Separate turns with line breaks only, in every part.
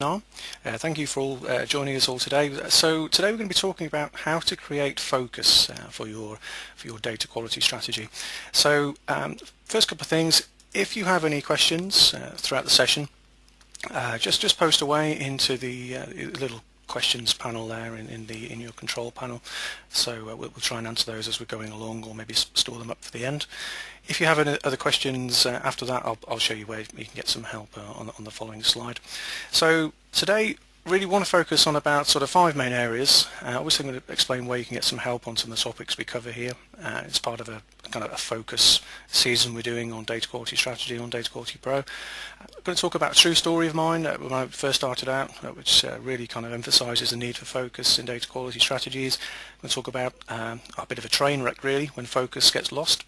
Thank you for all joining us all today. So today we're going to be talking about how to create focus for your data quality strategy. So first couple of things, if you have any questions throughout the session, just post away into the little questions panel there in your control panel. So we'll try and answer those as we're going along, or maybe store them up for the end. If you have any other questions after that, I'll show you where you can get some help on the following slide. So today, really want to focus on about sort of 5 main areas. Obviously, I'm going to explain where you can get some help on some of the topics we cover here. It's part of a kind of a focus season we're doing on data quality strategy on Data Quality Pro. I'm going to talk about a true story of mine when I first started out, which really kind of emphasises the need for focus in data quality strategies. I'm going to talk about a bit of a train wreck really when focus gets lost.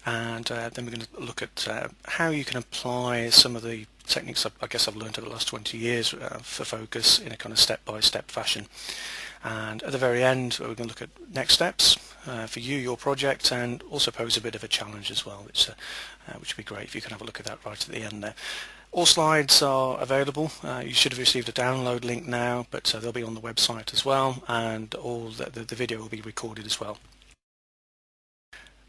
And then we're going to look at how you can apply some of the techniques I guess I've learned over the last 20 years for focus in a kind of step-by-step fashion. And at the very end, we're going to look at next steps for you, your project, and also pose a bit of a challenge as well, which would be great if you can have a look at that right at the end there. All slides are available. You should have received a download link now, but they'll be on the website as well, and all the video will be recorded as well.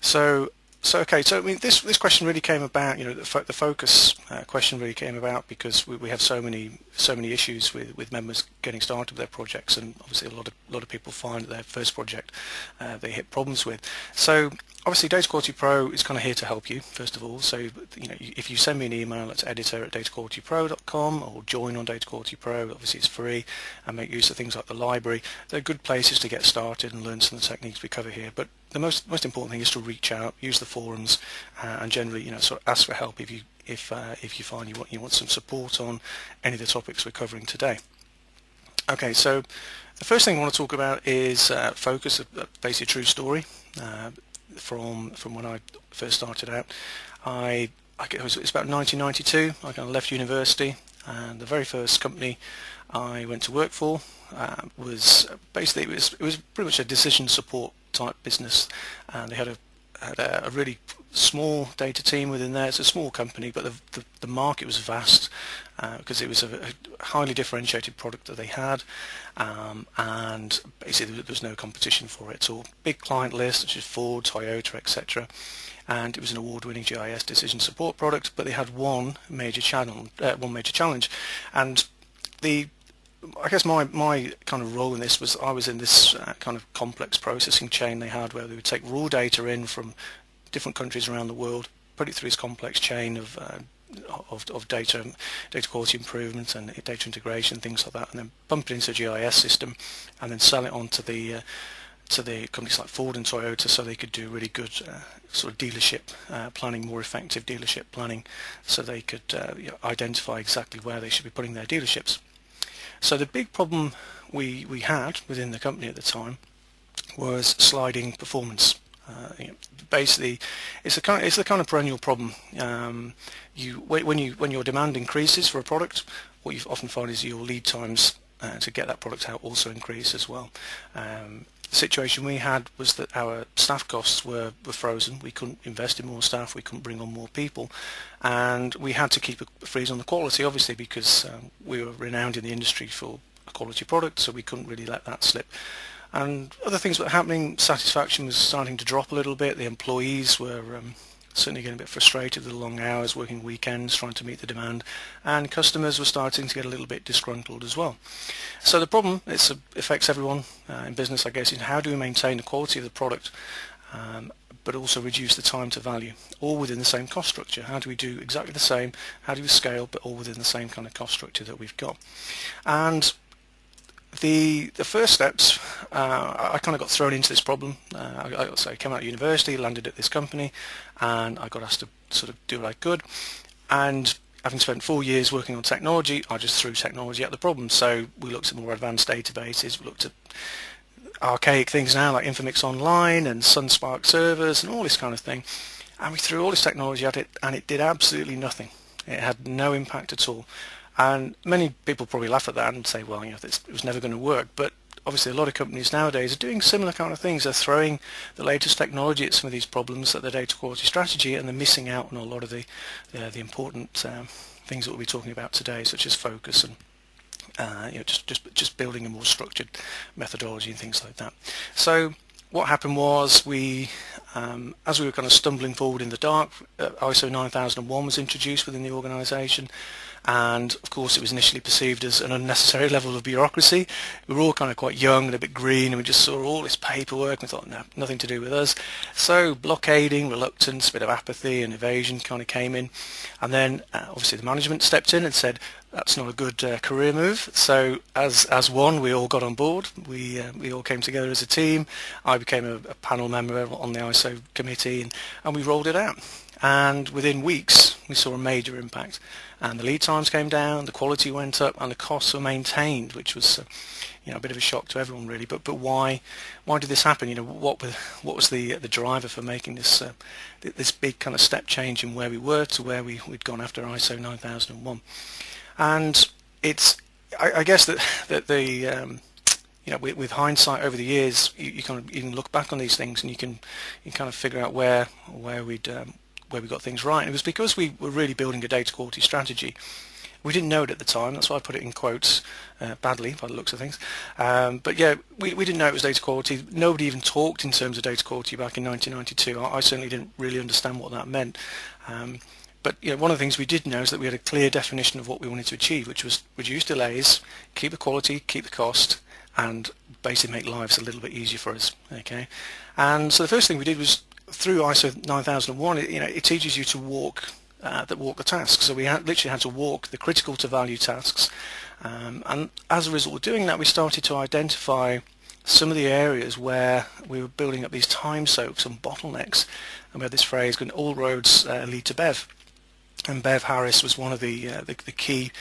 So I mean, this question really came about. You know, the focus question really came about because we have so many issues with members getting started with their projects, and obviously a lot of people find that their first project they hit problems with. So obviously, Data Quality Pro is kind of here to help you first of all. So you know, if you send me an email, it's editor@dataqualitypro.com, or join on Data Quality Pro. Obviously, it's free, and make use of things like the library. They're good places to get started and learn some of the techniques we cover here. But the most important thing is to reach out, use the forums, and generally, you know, sort of ask for help if you find you want some support on any of the topics we're covering today. Okay, so the first thing I want to talk about is focus, basically a true story from when I first started out. It was about 1992. I kind of left university, and the very first company I went to work for was basically it was pretty much a decision support type business, and they had a really small data team within there. It's a small company, but the market was vast because it was a highly differentiated product that they had, and basically there was no competition for it at all. Big client list such as Ford, Toyota, etc. And it was an award-winning GIS decision support product, but they had one major challenge, and I guess my kind of role in this was I was in this kind of complex processing chain they had, where they would take raw data in from different countries around the world, put it through this complex chain of data quality improvement and data integration, things like that, and then pump it into a GIS system, and then sell it on to the companies like Ford and Toyota, so they could do really good sort of dealership planning, more effective dealership planning, so they could identify exactly where they should be putting their dealerships. So the big problem we had within the company at the time was sliding performance. Basically, it's the kind of perennial problem. When your demand increases for a product, what you often find is your lead times to get that product out also increase as well. The situation we had was that our staff costs were frozen. We couldn't invest in more staff, we couldn't bring on more people, and we had to keep a freeze on the quality, obviously, because we were renowned in the industry for a quality product, so we couldn't really let that slip. And other things were happening. Satisfaction was starting to drop a little bit. The employees were certainly getting a bit frustrated with the long hours, working weekends, trying to meet the demand, and customers were starting to get a little bit disgruntled as well. So the problem, it affects everyone in business, I guess, is how do we maintain the quality of the product, but also reduce the time to value, all within the same cost structure? How do we do exactly the same? How do we scale, but all within the same kind of cost structure that we've got? And the first steps, I kind of got thrown into this problem. I came out of university, landed at this company, and I got asked to sort of do what I could. And having spent 4 years working on technology, I just threw technology at the problem. So we looked at more advanced databases, we looked at archaic things now like Infomix Online and SunSpark servers and all this kind of thing. And we threw all this technology at it, and it did absolutely nothing. It had no impact at all. And many people probably laugh at that and say, well, you know, it was never going to work. But obviously a lot of companies nowadays are doing similar kind of things. They're throwing the latest technology at some of these problems at their data quality strategy, and they're missing out on a lot of the important things that we'll be talking about today, such as focus and just building a more structured methodology and things like that. So what happened was as we were kind of stumbling forward in the dark, ISO 9001 was introduced within the organisation, and of course it was initially perceived as an unnecessary level of bureaucracy. We were all kind of quite young and a bit green, and we just saw all this paperwork and we thought, no, nothing to do with us. So blockading, reluctance, a bit of apathy and evasion kind of came in, and then obviously the management stepped in and said, that's not a good career move. So as one, we all got on board. We all came together as a team. I became a panel member on the ISO committee, and we rolled it out. And within weeks, we saw a major impact. And the lead times came down, the quality went up, and the costs were maintained, which was a bit of a shock to everyone really. But why did this happen? What was the driver for making this this big kind of step change in where we were to where we'd gone after ISO 9001? And I guess that the with hindsight over the years, you kind of can look back on these things and you can kind of figure out where we got things right. And it was because we were really building a data quality strategy. We didn't know it at the time. That's why I put it in quotes, badly by the looks of things. But yeah, we didn't know it was data quality. Nobody even talked in terms of data quality back in 1992. I certainly didn't really understand what that meant. But one of the things we did know is that we had a clear definition of what we wanted to achieve, which was reduce delays, keep the quality, keep the cost, and basically make lives a little bit easier for us. Okay, and so the first thing we did was through ISO 9001. It teaches you to walk the tasks. So we literally had to walk the critical to value tasks, and as a result of doing that, we started to identify some of the areas where we were building up these time soaks and bottlenecks. And we had this phrase, all roads lead to BEV. And Bev Harris was one of the key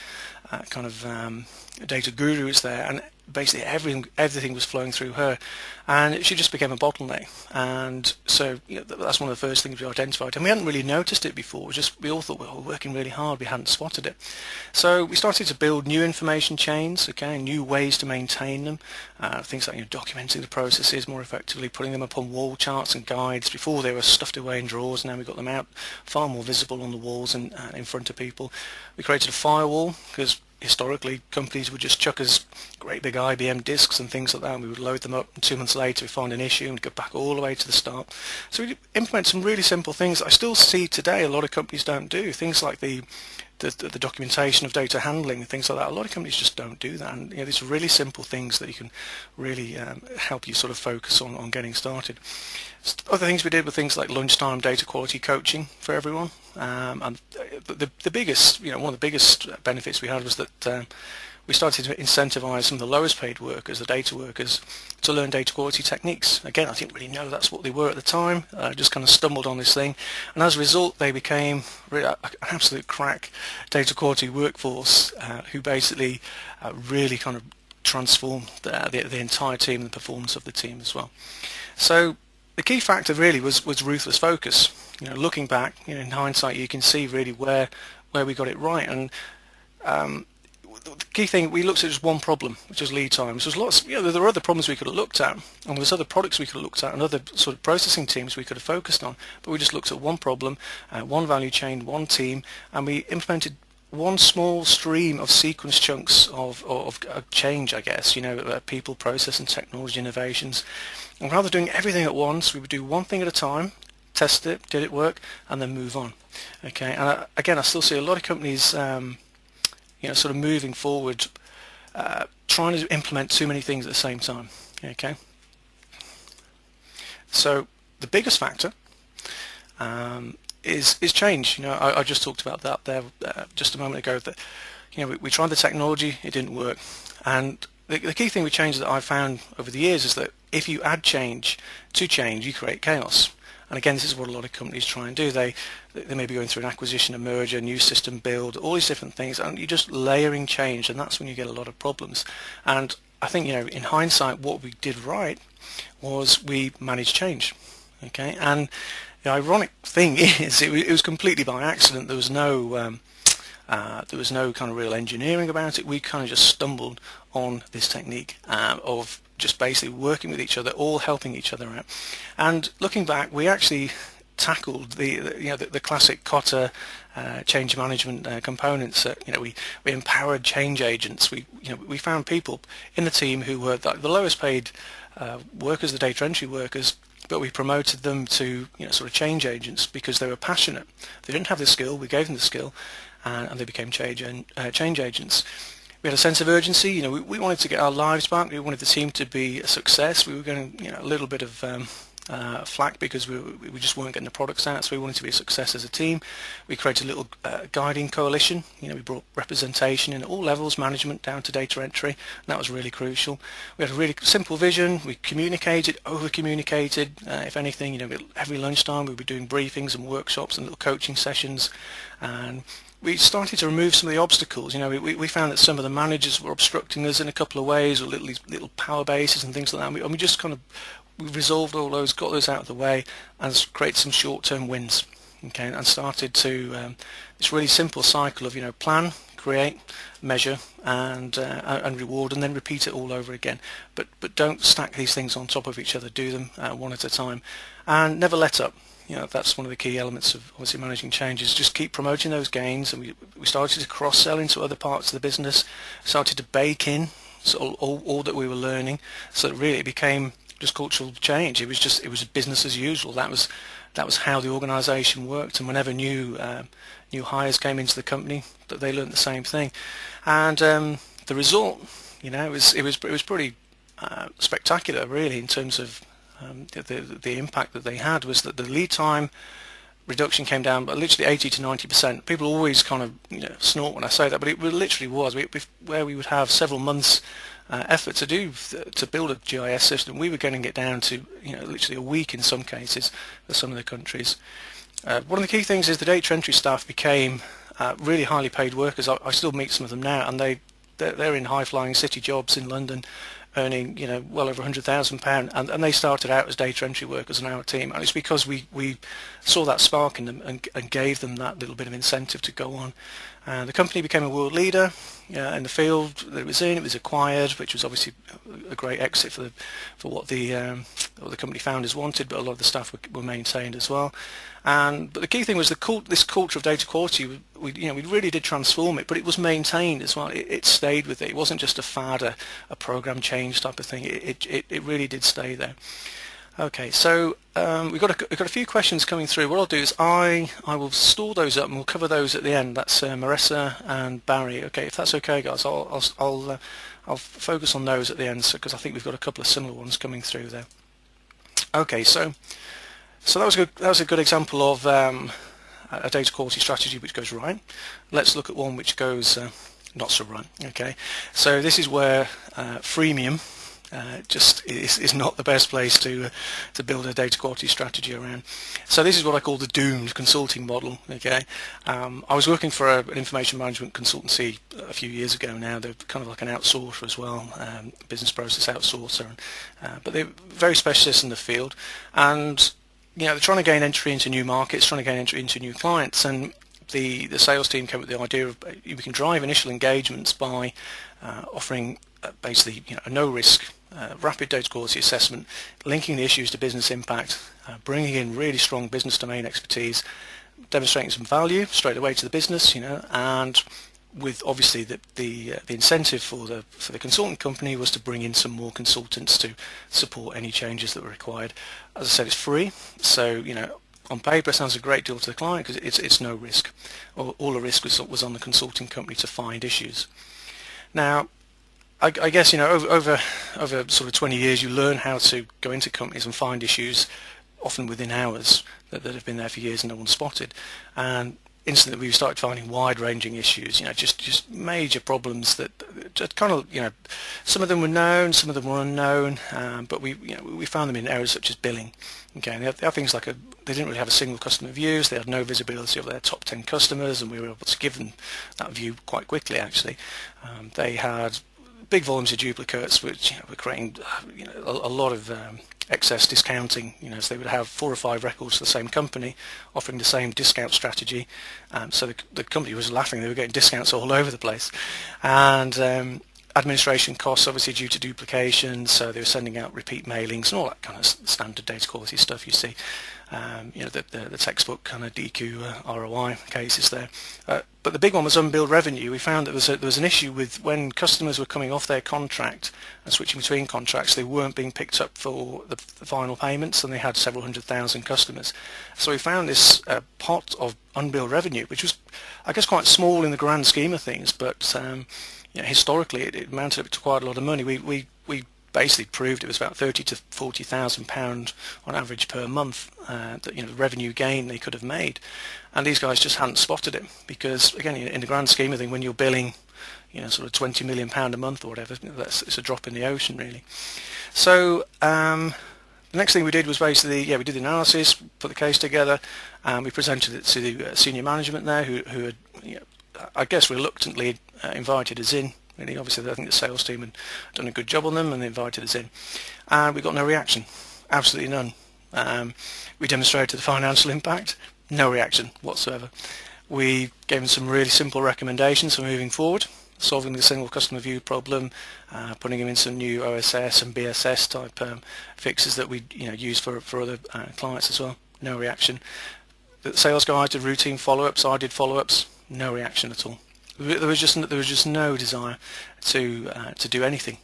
kind of data gurus there, and basically everything was flowing through her, and she just became a bottleneck. And so that's one of the first things we identified, and we hadn't really noticed it before. We all thought, well, we're working really hard, we hadn't spotted it. So we started to build new information chains, new ways to maintain them, things like documenting the processes more effectively, putting them up on wall charts and guides. Before they were stuffed away in drawers, now we've got them out far more visible on the walls and in front of people. We created a firewall, because historically companies would just chuck us great big IBM disks and things like that, and we would load them up, and 2 months later we find an issue and go back all the way to the start. So we implement some really simple things that I still see today a lot of companies don't do. Things like the documentation of data handling and things like that. A lot of companies just don't do that, and these are really simple things that you can really help you sort of focus on getting started. Other things we did were things like lunchtime data quality coaching for everyone, and the biggest, one of the biggest benefits we had was that we started to incentivize some of the lowest paid workers, the data workers, to learn data quality techniques. Again, I didn't really know that's what they were at the time. I just kind of stumbled on this thing, and as a result they became really an absolute crack data quality workforce who basically really kind of transformed the entire team and the performance of the team as well. So the key factor really was ruthless focus. Looking back, in hindsight, you can see really where we got it right. And the key thing, we looked at just one problem, which was lead times. There's lots, there were other problems we could have looked at, and there's other products we could have looked at, and other sort of processing teams we could have focused on. But we just looked at one problem, one value chain, one team, and we implemented one small stream of sequence chunks of change, I guess, people, process and technology innovations. And rather than doing everything at once, we would do one thing at a time, test it, did it work, and then move on. Okay, and again, I still see a lot of companies sort of moving forward, trying to implement too many things at the same time. Okay, so the biggest factor is change. I just talked about that there just a moment ago. That we tried the technology, it didn't work, and the key thing with change that I've found over the years is that if you add change to change, you create chaos. And again, this is what a lot of companies try and do. They may be going through an acquisition, a merger, a new system build, all these different things, and you're just layering change, and that's when you get a lot of problems. And I think, in hindsight, what we did right was we managed change. Okay, and the ironic thing is, it was completely by accident. There was no kind of real engineering about it. We kind of just stumbled on this technique of just basically working with each other, all helping each other out. And looking back, we actually tackled the classic Kotter change management components. We empowered change agents. We found people in the team who were the lowest paid workers, the data entry workers, but we promoted them to sort of change agents because they were passionate. They didn't have the skill. We gave them the skill, and they became change agents. We had a sense of urgency. We wanted to get our lives back. We wanted the team to be a success. We were getting a little bit of flack because we just weren't getting the products out, so we wanted to be a success as a team. We created a little guiding coalition. We brought representation in all levels, management down to data entry, and that was really crucial. We had a really simple vision. We communicated, over-communicated. If anything, every lunchtime we were doing briefings and workshops and little coaching sessions, and we started to remove some of the obstacles. We found that some of the managers were obstructing us in a couple of ways, or little power bases and things like that. And we just we resolved all those, got those out of the way, and created some short-term wins. Okay, and started to this really simple cycle of plan, create, measure, and reward, and then repeat it all over again. But don't stack these things on top of each other. Do them one at a time, and never let up. That's one of the key elements of obviously managing changes. Just keep promoting those gains, and we started to cross-sell into other parts of the business, started to bake in all that we were learning, so that really it became just cultural change. It was business as usual. That was how the organisation worked, and whenever new hires came into the company, that they learned the same thing. And the result, it was pretty spectacular, really, in terms of the impact that they had. Was that the lead time reduction came down by literally 80 to 90%. People always kind of snort when I say that, but it literally was. Where we would have several months effort to build a GIS system, we were getting it down to literally a week in some cases for some of the countries. One of the key things is the data entry staff became really highly paid workers. I still meet some of them now, and they're in high-flying city jobs in London, earning well over £100,000, and they started out as data entry workers on our team, and it's because we saw that spark in them and gave them that little bit of incentive to go on. The company became a world leader in the field that it was in. It was acquired, which was obviously a great exit for what the company founders wanted, but a lot of the staff were maintained as well. But the key thing was this culture of data quality. We really did transform it, but it was maintained as well. It stayed with it. It wasn't just a fad, a program change type of thing. It really did stay there. Okay, so we've got a few questions coming through. What I'll do is I will store those up and we'll cover those at the end. That's Marissa and Barry. Okay, if that's okay, guys, I'll focus on those at the end, because I think we've got a couple of similar ones coming through there. Okay, so that was a good example of a data quality strategy which goes right. Let's look at one which goes not so right. Okay, so this is where freemium just is not the best place to build a data quality strategy around. So this is what I call the doomed consulting model. Okay, I was working for an information management consultancy a few years ago now. They're kind of like an outsourcer as well, business process outsourcer, but they're very specialist in the field, and they're trying to gain entry into new markets, trying to gain entry into new clients, and the sales team came up with the idea of we can drive initial engagements by offering basically a no-risk rapid data quality assessment, linking the issues to business impact, bringing in really strong business domain expertise, demonstrating some value straight away to the business, and with obviously the incentive for the consultant company was to bring in some more consultants to support any changes that were required. As I said, it's free, so on paper it sounds a great deal to the client because it's no risk. All the risk was on the consulting company to find issues. Now, I guess over sort of 20 years you learn how to go into companies and find issues, often within hours, that have been there for years and no one spotted. And instantly we started finding wide-ranging issues, just major problems that just kind of, some of them were known, some of them were unknown, but we found them in areas such as billing. Okay, and they have things like they didn't really have a single customer views. They had no visibility of their top 10 customers, and we were able to give them that view quite quickly. Actually, they had big volumes of duplicates, which were creating a lot of excess discounting. So they would have 4 or 5 records for the same company offering the same discount strategy. So the company was laughing; they were getting discounts all over the place, and Administration costs, obviously due to duplication, so they were sending out repeat mailings and all that kind of standard data quality stuff you see. The textbook kind of DQ ROI cases there. But the big one was unbilled revenue. We found that there was an issue with when customers were coming off their contract and switching between contracts, they weren't being picked up for the final payments, and they had several 100,000 customers. So we found this pot of unbilled revenue, which was, I guess, quite small in the grand scheme of things, but historically it amounted to quite a lot of money. We basically proved it was about 30 to 40,000 pound on average per month that the revenue gain they could have made, and these guys just hadn't spotted it, because again, in the grand scheme of things, when you're billing sort of 20 million pound a month or whatever, it's a drop in the ocean really. So the next thing we did was basically we did the analysis, put the case together, and we presented it to the senior management there, who had I guess reluctantly invited us in. Really, obviously, I think the sales team had done a good job on them, and they invited us in, and we got no reaction, absolutely none. We demonstrated the financial impact, no reaction whatsoever. We gave them some really simple recommendations for moving forward, solving the single customer view problem, putting them in some new OSS and BSS type fixes that we use for other clients as well. No reaction. The sales guys did routine follow-ups. I did follow-ups. No reaction at all. There was just no desire to do anything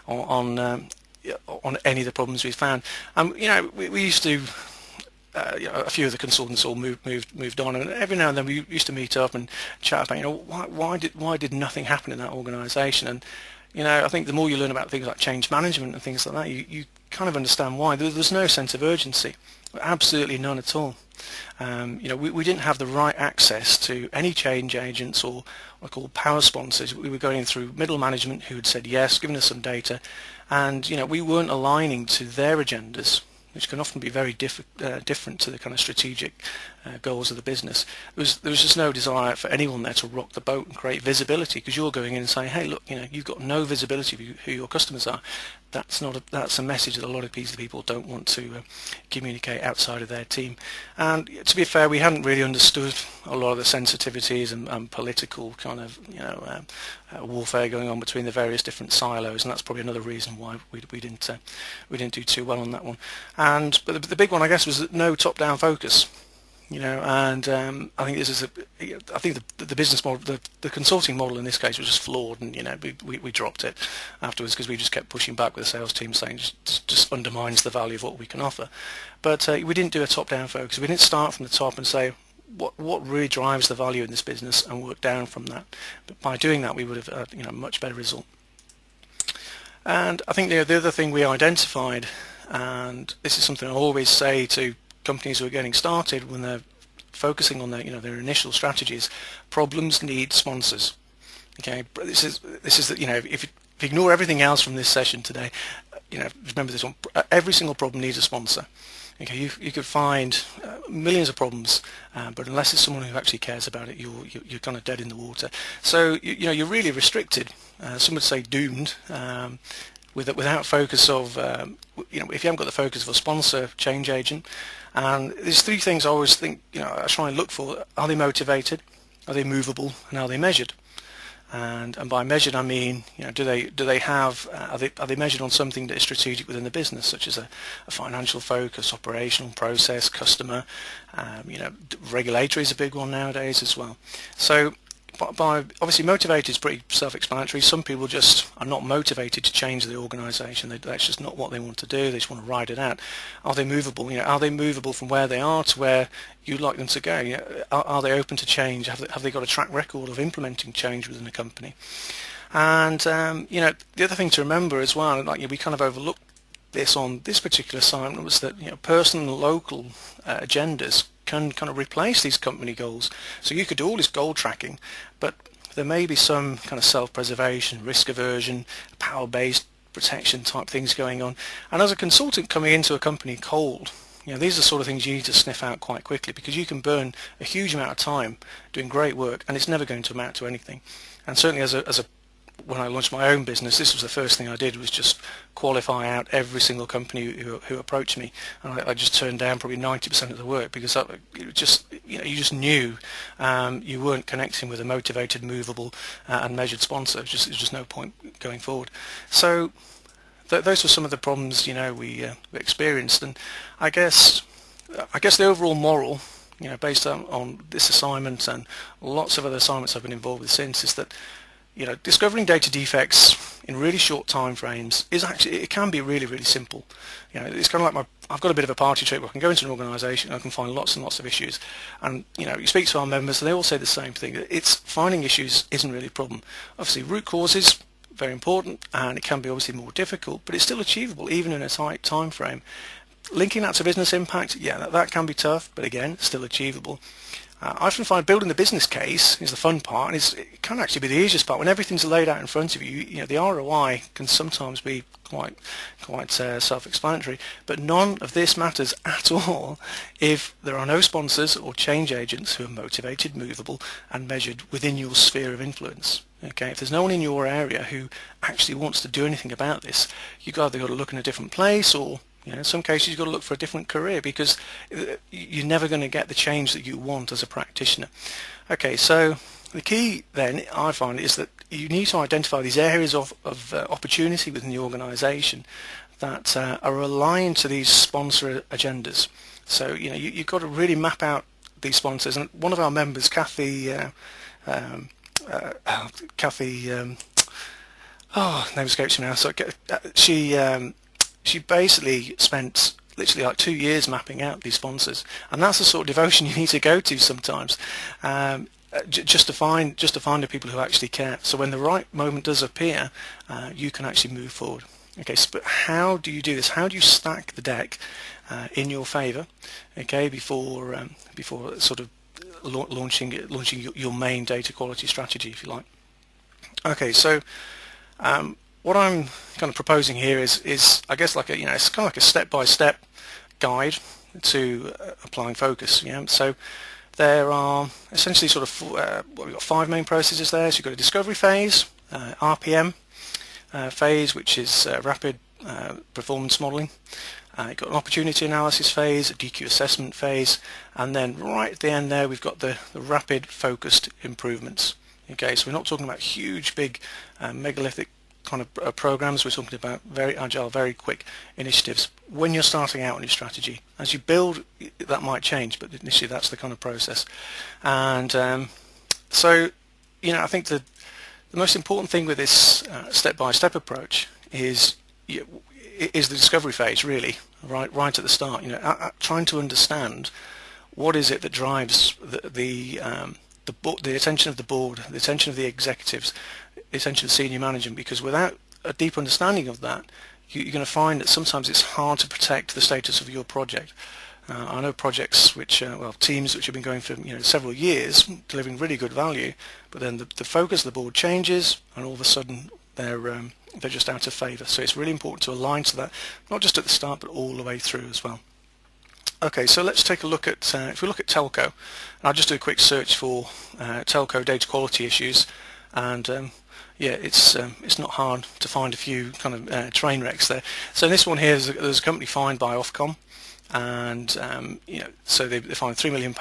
on any of the problems we found. We used to. A few of the consultants all moved on, and every now and then we used to meet up and chat about why did nothing happen in that organisation. And I think the more you learn about things like change management and things like that, you kind of understand why. There's no sense of urgency, absolutely none at all. We didn't have the right access to any change agents or what I call power sponsors. We were going through middle management who had said yes, given us some data, and we weren't aligning to their agendas, which can often be very different to the kind of strategic goals of the business. There was just no desire for anyone there to rock the boat and create visibility, because you're going in and saying, hey, look, you've got no visibility of who your customers are. That's a message that a lot of people don't want to communicate outside of their team. And to be fair, we hadn't really understood a lot of the sensitivities and political kind of warfare going on between the various different silos, and that's probably another reason why we didn't do too well on that one. But the big one, I guess, was no top-down focus. I think this is the business model, the consulting model in this case was just flawed, and we dropped it afterwards because we just kept pushing back with the sales team saying just undermines the value of what we can offer. But we didn't do a top-down focus. We didn't start from the top and say what really drives the value in this business and work down from that. But by doing that, we would have had a much better result. And I think the other thing we identified, and this is something I always say to companies who are getting started when they're focusing on their initial strategies, problems need sponsors. Okay, this is if you ignore everything else from this session today, remember this one: every single problem needs a sponsor. Okay, you could find millions of problems, but unless it's someone who actually cares about it, you're kind of dead in the water. So you're really restricted. Some would say doomed. Without focus of, if you haven't got the focus of a sponsor, change agent. And there's three things I always think, I try and look for. Are they motivated? Are they movable? And are they measured? And by measured, I mean, do they have, are they measured on something that is strategic within the business, such as a financial focus, operational, process, customer, regulatory is a big one nowadays as well. So by obviously motivated is pretty self-explanatory. Some people just are not motivated to change the organisation. That's just not what they want to do. They just want to ride it out. Are they movable? Are they movable from where they are to where you'd like them to go? Are they open to change? Have they got a track record of implementing change within the company? And the other thing to remember as well, we kind of overlooked this on this particular assignment, was that personal and local agendas can kind of replace these company goals. So you could do all this goal tracking, but there may be some kind of self-preservation, risk aversion, power-based protection type things going on. And as a consultant coming into a company cold, these are the sort of things you need to sniff out quite quickly, because you can burn a huge amount of time doing great work and it's never going to amount to anything. And certainly as a when I launched my own business, this was the first thing I did, was just qualify out every single company who approached me, and I just turned down probably 90% of the work because you just knew you weren't connecting with a motivated, movable, and measured sponsor. There's just no point going forward. So those were some of the problems we experienced, and I guess the overall moral, based on this assignment and lots of other assignments I've been involved with since, is that discovering data defects in really short time frames it can be really, really simple. It's kind of like I've got a bit of a party trick where I can go into an organisation, I can find lots and lots of issues, and you speak to our members and they all say the same thing. It's finding issues isn't really a problem. Obviously, root causes, very important, and it can be obviously more difficult, but it's still achievable even in a tight time frame. Linking that to business impact, yeah, that can be tough, but again, still achievable. I often find building the business case is the fun part, and it can actually be the easiest part. When everything's laid out in front of you, the ROI can sometimes be quite self-explanatory, but none of this matters at all if there are no sponsors or change agents who are motivated, movable, and measured within your sphere of influence. Okay, if there's no one in your area who actually wants to do anything about this, you've either got to look in a different place, or in some cases you've got to look for a different career, because you're never going to get the change that you want as a practitioner. Okay, so the key then, I find, is that you need to identify these areas of opportunity within the organisation that are aligned to these sponsor agendas. So you've got to really map out these sponsors. And one of our members, Kathy, name escapes me now. So she basically spent literally like 2 years mapping out these sponsors, and that's the sort of devotion you need to go to sometimes, just to find the people who actually care. So when the right moment does appear, you can actually move forward. Okay, so, but how do you do this? How do you stack the deck in your favour? Okay, before sort of launching your main data quality strategy, if you like. Okay, so what I'm kind of proposing here is I guess like it's kind of like a step-by-step guide to applying focus. So there are essentially sort of we've got 5 main processes there. So you've got a discovery phase, RPM phase, which is rapid performance modelling. You've got an opportunity analysis phase, a DQ assessment phase, and then right at the end there we've got the rapid focused improvements. Okay, so we're not talking about huge, big, megalithic kind of programs. We're talking about very agile, very quick initiatives when you're starting out on your strategy. As you build, that might change, but initially that's the kind of process. And so I think the most important thing with this step-by-step approach is the discovery phase, really, right at the start. Trying to understand what is it that drives the attention of the board, the attention of the executives, the attention of senior management, because without a deep understanding of that, you're going to find that sometimes it's hard to protect the status of your project. I know projects teams which have been going for several years, delivering really good value, but then the focus of the board changes, and all of a sudden they're just out of favour. So it's really important to align to that, not just at the start, but all the way through as well. Okay, so let's take a look at, if we look at telco, and I'll just do a quick search for telco data quality issues, and it's not hard to find a few kind of train wrecks there. So this one here, there's a company fined by Ofcom, and so they fined £3 million.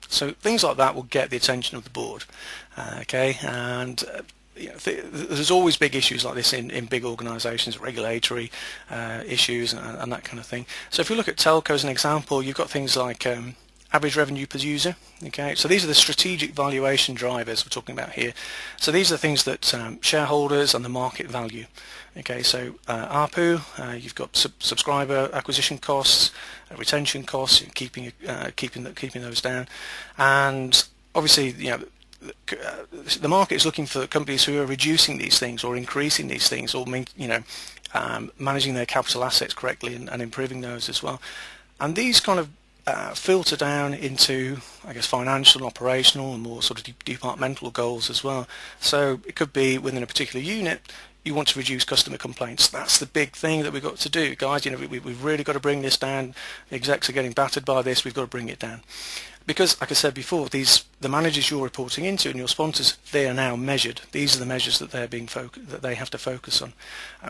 So things like that will get the attention of the board. Okay, and there's always big issues like this in big organisations, regulatory issues and that kind of thing. So if you look at telco as an example, you've got things like average revenue per user. Okay, so these are the strategic valuation drivers we're talking about here. So these are the things that shareholders and the market value. Okay, so ARPU, you've got subscriber acquisition costs, retention costs, keeping those down, and obviously the market is looking for companies who are reducing these things or increasing these things, or managing their capital assets correctly and improving those as well. And these kind of filter down into, I guess, financial and operational and more sort of departmental goals as well. So it could be within a particular unit, you want to reduce customer complaints. That's the big thing that we've got to do, guys. We've really got to bring this down. The execs are getting battered by this. We've got to bring it down. Because, like I said before, the managers you're reporting into and your sponsors, they are now measured. These are the measures that that they have to focus on.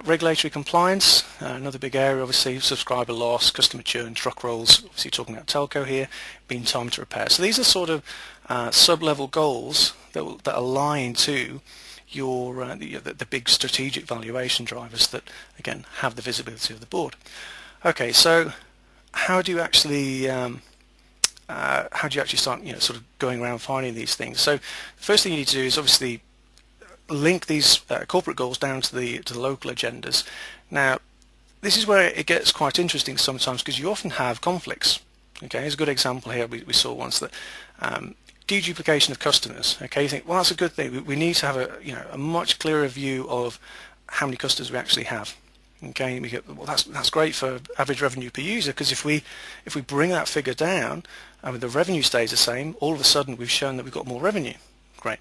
Regulatory compliance, another big area, obviously, subscriber loss, customer churn, truck rolls. Obviously, talking about telco here, being time to repair. So these are sort of sub-level goals that align to your the big strategic valuation drivers that, again, have the visibility of the board. Okay, so how do you actually start, sort of going around finding these things? So the first thing you need to do is obviously link these corporate goals down to the local agendas. Now, this is where it gets quite interesting sometimes, because you often have conflicts. Okay, here's a good example here. We saw once that deduplication of customers. Okay, you think, well, that's a good thing. We need to have a much clearer view of how many customers we actually have. Okay, we get, well, that's great for average revenue per user, because if we bring that figure down and the revenue stays the same, all of a sudden we've shown that we've got more revenue. Great.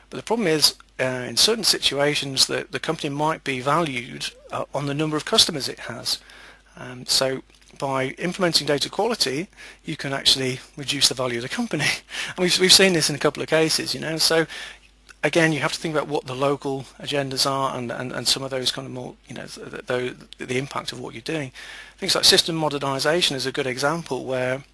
But the problem is, in certain situations, that the company might be valued on the number of customers it has. So by implementing data quality, you can actually reduce the value of the company. And we've seen this in a couple of cases, So again, you have to think about what the local agendas are and some of those kind of more, the impact of what you're doing. Things like system modernization is a good example where,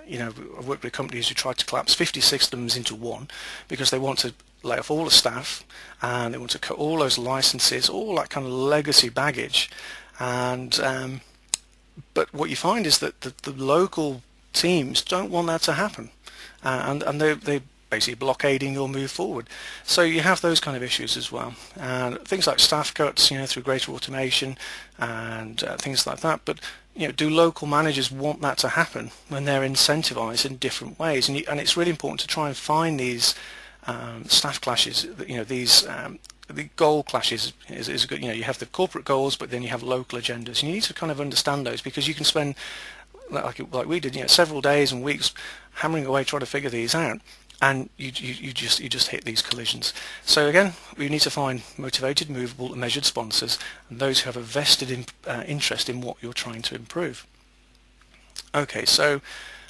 I've worked with companies who tried to collapse 50 systems into one because they want to lay off all the staff and they want to cut all those licenses, all that kind of legacy baggage. And but what you find is that the local teams don't want that to happen, and they basically blockading your move forward. So you have those kind of issues as well, and things like staff cuts, through greater automation and things like that. But do local managers want that to happen when they're incentivized in different ways? And it's really important to try and find these staff clashes. The goal clashes is good. You have the corporate goals, but then you have local agendas, and you need to kind of understand those, because you can spend like we did, several days and weeks hammering away trying to figure these out. And you just hit these collisions. So again, we need to find motivated, movable, and measured sponsors, and those who have a vested interest in what you're trying to improve. Okay, so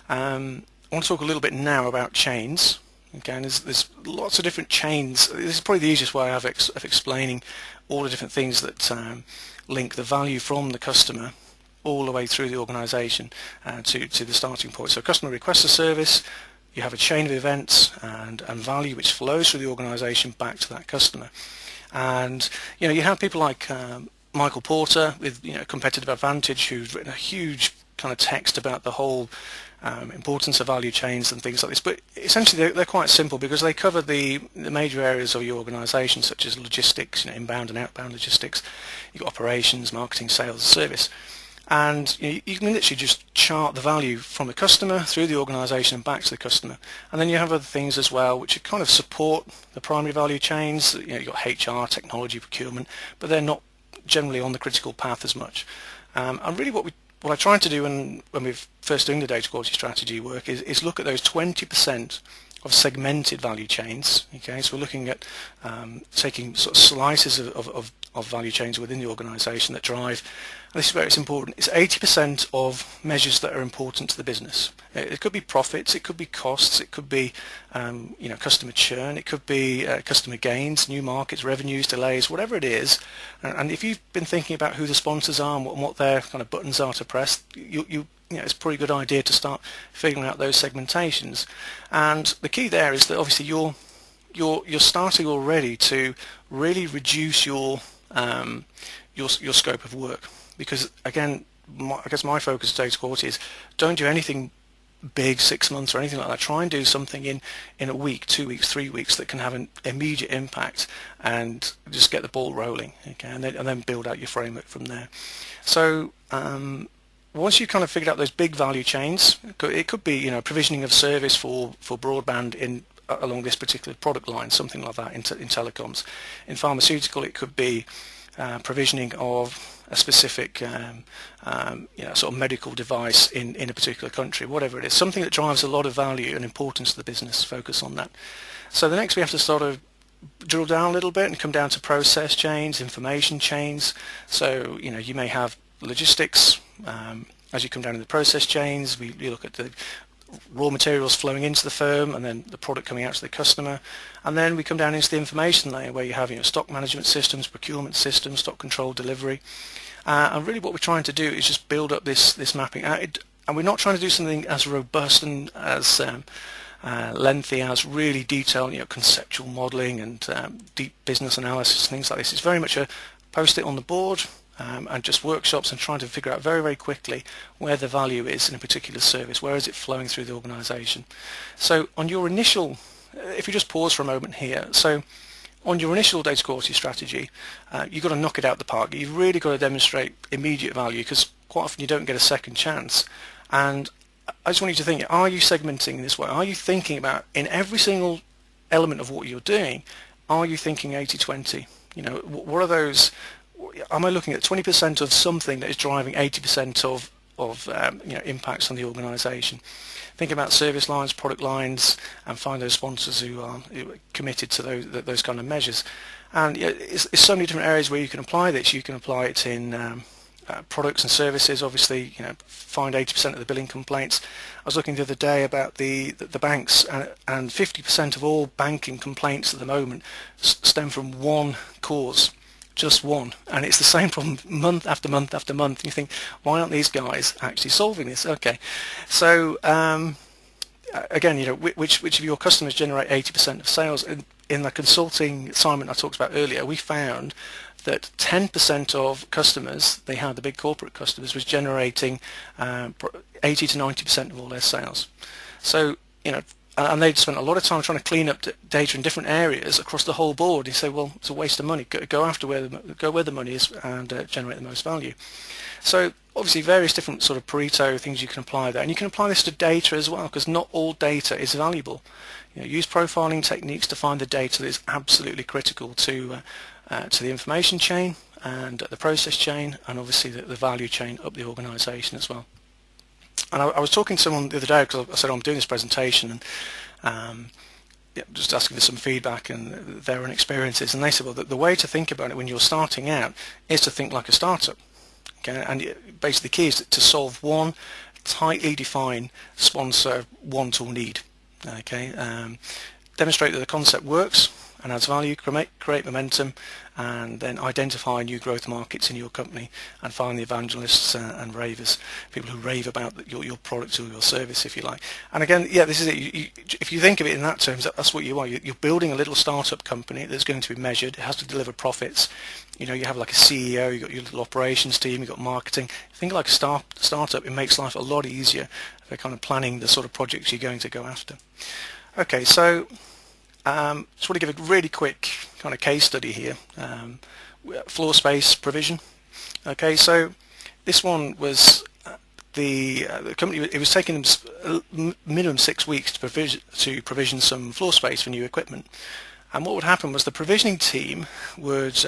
I want to talk a little bit now about chains. Okay, and there's lots of different chains. This is probably the easiest way of explaining all the different things that link the value from the customer all the way through the organisation to the starting point. So customer requests a service. You have a chain of events and value which flows through the organisation back to that customer. And you have people like Michael Porter with Competitive Advantage, who's written a huge kind of text about the whole importance of value chains and things like this. But essentially they're quite simple, because they cover the major areas of your organisation, such as logistics, inbound and outbound logistics. You've got operations, marketing, sales, service. And you can literally just chart the value from the customer through the organisation and back to the customer. And then you have other things as well which kind of support the primary value chains. You've got HR, technology, procurement, but they're not generally on the critical path as much. And really what I tried to do when we're first doing the data quality strategy work is look at those 20% of segmented value chains. Okay, so we're looking at taking sort of slices of value chains within the organisation that drive, and this is where it's important, it's 80% of measures that are important to the business. It could be profits, it could be costs, it could be customer churn, it could be customer gains, new markets, revenues, delays, whatever it is. And if you've been thinking about who the sponsors are and what their kind of buttons are to press, it's a pretty good idea to start figuring out those segmentations. And the key there is that obviously you're starting already to really reduce your scope of work, because again, I guess my focus of data quality is don't do anything big, 6 months or anything like that. Try and do something in a week, 2 weeks, 3 weeks that can have an immediate impact and just get the ball rolling. Okay, and then build out your framework from there. So once you've kind of figured out those big value chains, it could be provisioning of service for broadband along this particular product line, something like that in telecoms. In pharmaceutical, it could be provisioning of a specific sort of medical device in a particular country, whatever it is, something that drives a lot of value and importance to the business. Focus on that. So the next we have to sort of drill down a little bit and come down to process chains, information chains. So you may have logistics. As you come down in the process chains, you look at the raw materials flowing into the firm and then the product coming out to the customer, and then we come down into the information layer where you have stock management systems, procurement systems, stock control, delivery, and really what we're trying to do is just build up this mapping out, and we're not trying to do something as robust and as lengthy as really detailed conceptual modeling and deep business analysis, things like this. It's very much a post it on the board, and just workshops and trying to figure out very, very quickly where the value is in a particular service, where is it flowing through the organisation. So on your initial, if you just pause for a moment here, so on your initial data quality strategy, you've got to knock it out the park. You've really got to demonstrate immediate value, because quite often you don't get a second chance. And I just want you to think, are you segmenting in this way? Are you thinking about, in every single element of what you're doing, are you thinking 80-20? What are those? Am I looking at 20% of something that is driving 80% of impacts on the organisation? Think about service lines, product lines, and find those sponsors who are committed to those kind of measures. And it's so many different areas where you can apply this. You can apply it in products and services. Obviously, find 80% of the billing complaints. I was looking the other day about the banks, and 50% of all banking complaints at the moment stem from one cause. Just one, and it's the same problem month after month after month. And you think, why aren't these guys actually solving this? Okay, so again, which of your customers generate 80% of sales? In the consulting assignment I talked about earlier, we found that 10% of customers they had, the big corporate customers, was generating 80 to 90% of all their sales. So and they'd spent a lot of time trying to clean up data in different areas across the whole board. You say, well, it's a waste of money. Go after where the money is and generate the most value. So obviously various different sort of Pareto things you can apply there, and you can apply this to data as well, because not all data is valuable. Use profiling techniques to find the data that is absolutely critical to the information chain and the process chain, and obviously the value chain up the organisation as well. And I was talking to someone the other day, because I said, I'm doing this presentation, and just asking for some feedback and their own experiences, and they said, well, the way to think about it when you're starting out is to think like a startup. Okay, and basically the key is to solve one tightly defined sponsor want or need. Okay, demonstrate that the concept works and adds value, create momentum, and then identify new growth markets in your company and find the evangelists and ravers, people who rave about your product or your service, if you like. And again, this is it. If you think of it in that terms, that's what you are. You're building a little startup company that's going to be measured. It has to deliver profits. You have like a CEO, you've got your little operations team, you've got marketing. Think like a startup. It makes life a lot easier for kind of planning the sort of projects you're going to go after. Okay, so just want to give a really quick kind of case study here. Floor space provision. Okay, so this one was the company. It was taking them minimum 6 weeks to provision some floor space for new equipment. And what would happen was the provisioning team would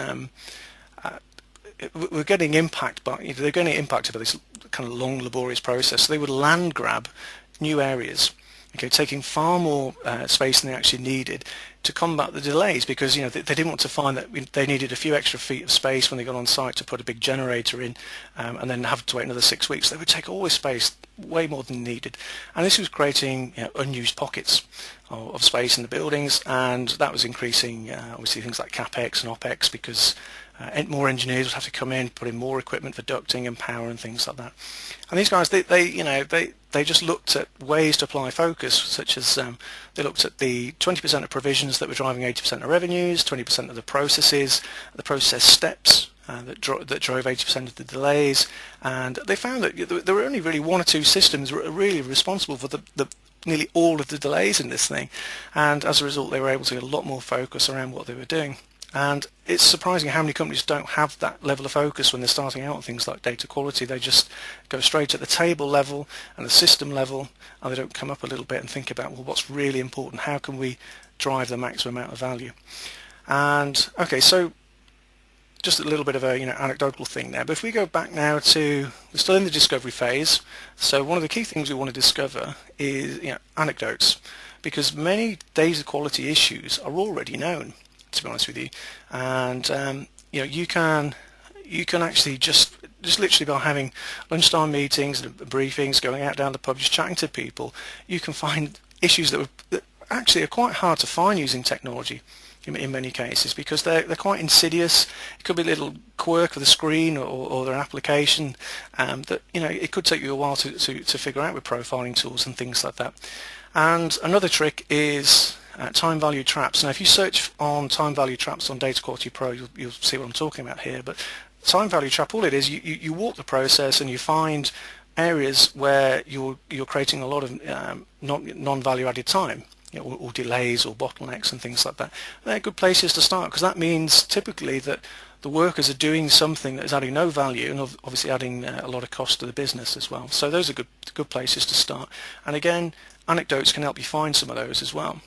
were getting impacted by they're getting impacted by this kind of long, laborious process. So they would land grab new areas. Okay, taking far more space than they actually needed to combat the delays, because they didn't want to find that they needed a few extra feet of space when they got on site to put a big generator in, and then have to wait another 6 weeks. They would take all this space, way more than needed, and this was creating unused pockets of space in the buildings, and that was increasing obviously things like capex and opex, because more engineers would have to come in, put in more equipment for ducting and power and things like that. And these guys, they just looked at ways to apply focus, such as they looked at the 20% of provisions that were driving 80% of revenues, 20% of the processes, the process steps that drove 80% of the delays, and they found that there were only really one or two systems that were really responsible for the nearly all of the delays in this thing, and as a result they were able to get a lot more focus around what they were doing. And it's surprising how many companies don't have that level of focus when they're starting out on things like data quality. They just go straight at the table level and the system level, and they don't come up a little bit and think about, well, what's really important? How can we drive the maximum amount of value? And okay, so just a little bit of a anecdotal thing there. But if we go back now to, we're still in the discovery phase. So one of the key things we want to discover is anecdotes, because many data quality issues are already known. to be honest with you. And you can actually just literally by having lunchtime meetings and briefings, going out down the pub, just chatting to people, you can find issues that actually are quite hard to find using technology in many cases, because they're quite insidious. It could be a little quirk of the screen or their application that it could take you a while to figure out with profiling tools and things like that. And another trick is time value traps. Now if you search on time value traps on Data Quality Pro, you'll see what I'm talking about here. But time value trap, all it is, you walk the process and you find areas where you're creating a lot of non-value added time, or delays or bottlenecks and things like that. They're good places to start, because that means typically that the workers are doing something that is adding no value and obviously adding a lot of cost to the business as well. So those are good places to start. And again, anecdotes can help you find some of those as well.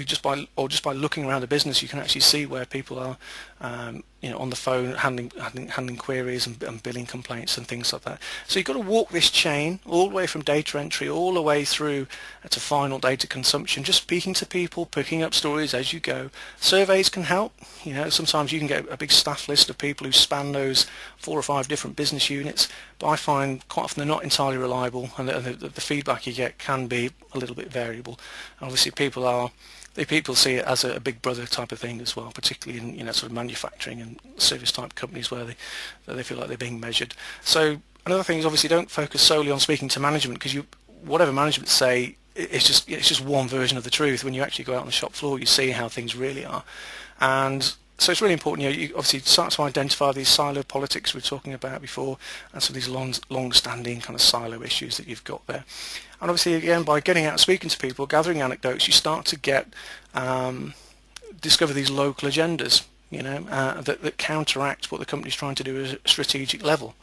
Just by looking around the business, you can actually see where people are on the phone handling queries and billing complaints and things like that. So you've got to walk this chain all the way from data entry all the way through to final data consumption, just speaking to people, picking up stories as you go. Surveys can help. Sometimes you can get a big staff list of people who span those 4 or 5 different business units, but I find quite often they're not entirely reliable, and the feedback you get can be a little bit variable. Obviously people see it as a big brother type of thing as well, particularly in sort of manufacturing and service type companies where they feel like they're being measured. So another thing is, obviously don't focus solely on speaking to management, because whatever management say, it's just one version of the truth. When you actually go out on the shop floor, you see how things really are. And so it's really important, you obviously start to identify these silo politics we were talking about before, and so these long-standing kind of silo issues that you've got there. And obviously, again, by getting out and speaking to people, gathering anecdotes, you start to discover these local agendas, that counteract what the company's trying to do at a strategic level.